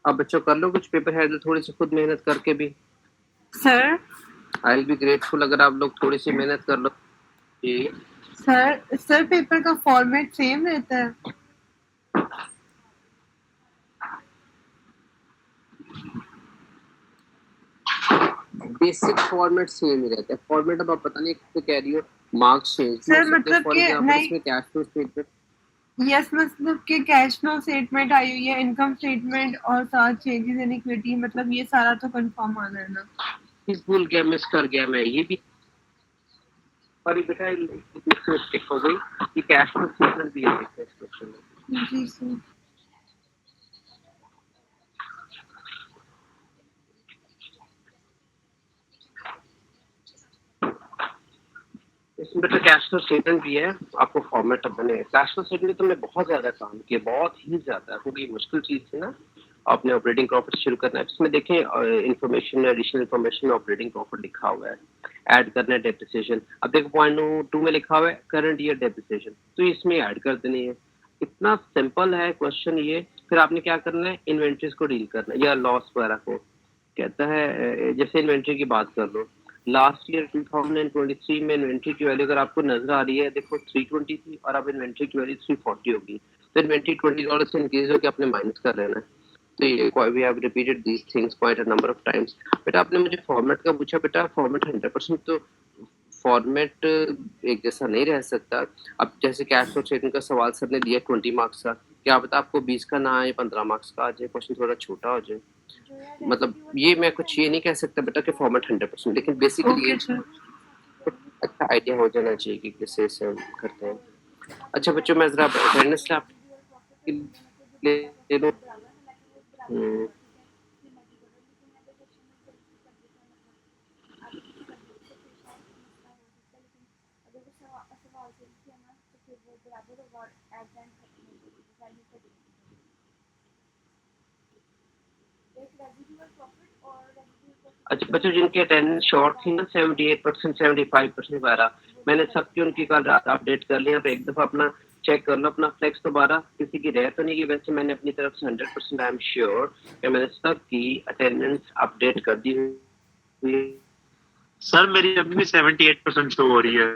अब बच्चों कर लो कुछ पेपर हैंडल, थोड़ी सी खुद मेहनत करके भी। Sir I will be grateful अगर आप लोग थोड़ी सी मेहनत कर लो जी। सर पेपर का फॉर्मेट सेम रहता है? बेसिक फॉर्मेट सेम ही रहता है। फॉर्मेट अब आप पता नहीं किससे कह रही हो, मार्क्स चेंज भी हो सर सकते हैं। मतलब फॉर कि एग्जांपल नहीं, इसमें कैश फ्लो स्टेटमेंट, यस मतलब कि कैश फ्लो स्टेटमेंट आई हुई है, इनकम स्टेटमेंट और साथ चेंजेस इन इक्विटी, मतलब ये सारा तो कंफर्म आना है ना? भूल गया, मिस कर गया मैं ये भी। सॉरी बेटा, मिस्टेक हो गई। ये कैश फ्लो स्टेटमेंट भी है इस क्वेश्चन में। जी सर। इसमें बेटा कैश फ्लो स्टेटमेंट भी है, आपको फॉर्मेट बने। कैश फ्लो स्टेटमेंट तो मैं बहुत ज्यादा काम किया, बहुत ही ज्यादा, क्योंकि मुश्किल चीज थी ना। आपने ऑपरेटिंग प्रॉफिट शुरू करना है, इसमें देखें information, additional information operating profit लिखा हुआ है, ऐड करना है डेप्रिसिएशन। अब देखो पॉइंट 2 में लिखा हुआ है करंट ईयर डेप्रिसिएशन, तो इसमें ऐड कर देनी है। इतना सिंपल है क्वेश्चन ये। फिर आपने क्या करना है, इन्वेंट्रीज को डील करना है या लॉस वगैरह को। कहता है जैसे इन्वेंट्री की बात कर लो, लास्ट ईयर 2023 में इन्वेंट्री की वैल्यू अगर आपको नजर आ रही है, देखो 320 थी और अब इन्वेंट्री की वैल्यू 340 होगी, तो इन्वेंट्री $20 से इंक्रीज होकर आपने माइनस कर लेना है। तो ये we have repeated these things quite a number of times. बेटा आपने मुझे फॉर्मेट का पूछा, बेटा फॉर्मेट 100% तो फॉर्मेट एक जैसा नहीं रह सकता। अब जैसे कैश फ्लो स्टेटमेंट का सवाल सर ने दिया 20 मार्क्स का, क्या पता आपको 20 का ना आए, 15 मार्क्स का आ जाए, क्वेश्चन थोड़ा छोटा हो जाए। मतलब ये मैं कुछ ये नहीं कह सकता बेटा कि फॉर्मेट 100%, लेकिन बेसिकली ओके सर। अच्छा आइडिया हो जाना चाहिए कि किससे से हम करते हैं। अच्छा बच्चों, मैं जरा अटेंडेंस ले लूं। अच्छा बच्चों, जिनकी अटेंडेंस शॉर्ट थी ना 78%, 75% वगैरह, मैंने सबकी उनकी कल रात अपडेट कर लिया। तो एक दफा अपना चेक कर लो अपना फ्लेक्स दोबारा, किसी की रह तो नहीं की। वैसे मैंने अपनी तरफ से 100% आई एम श्योर कि मैंने सबकी अटेंडेंस अपडेट कर दी हुई। सर मेरी अभी भी 78% शो हो रही है।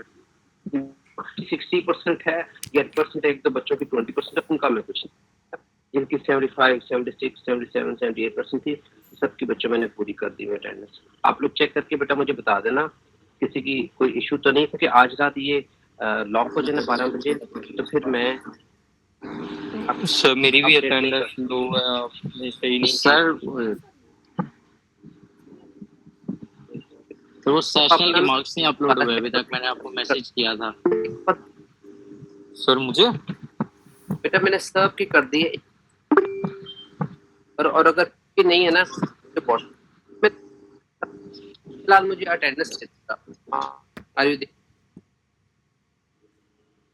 60% है, 8% एक दो बच्चों की 20% है, उनका मैं कुछ नहीं। जिनकी 75, 76, 77, 78% थी, सबकी बच्चों मैंने पूरी कर दी हुई अटेंडेंस। आप लोग चेक करके बेटा मुझे बता देना किसी की कोई इशू तो नहीं, क्योंकि आज रात ये लॉक हो जाना 12 बजे, तो फिर मैं सर मेरी भी अपडेट नहीं अटेंडेंस लो है, आपने सही नहीं सर तो वो सेशन के अपना मार्क्स नहीं अपलोड हुए अभी तक, मैंने आपको मैसेज किया था सर। मुझे बेटा मैंने सब की कर दी है, और अगर की नहीं है ना तो फिलहाल मुझे अटेंडेंस चाहिए।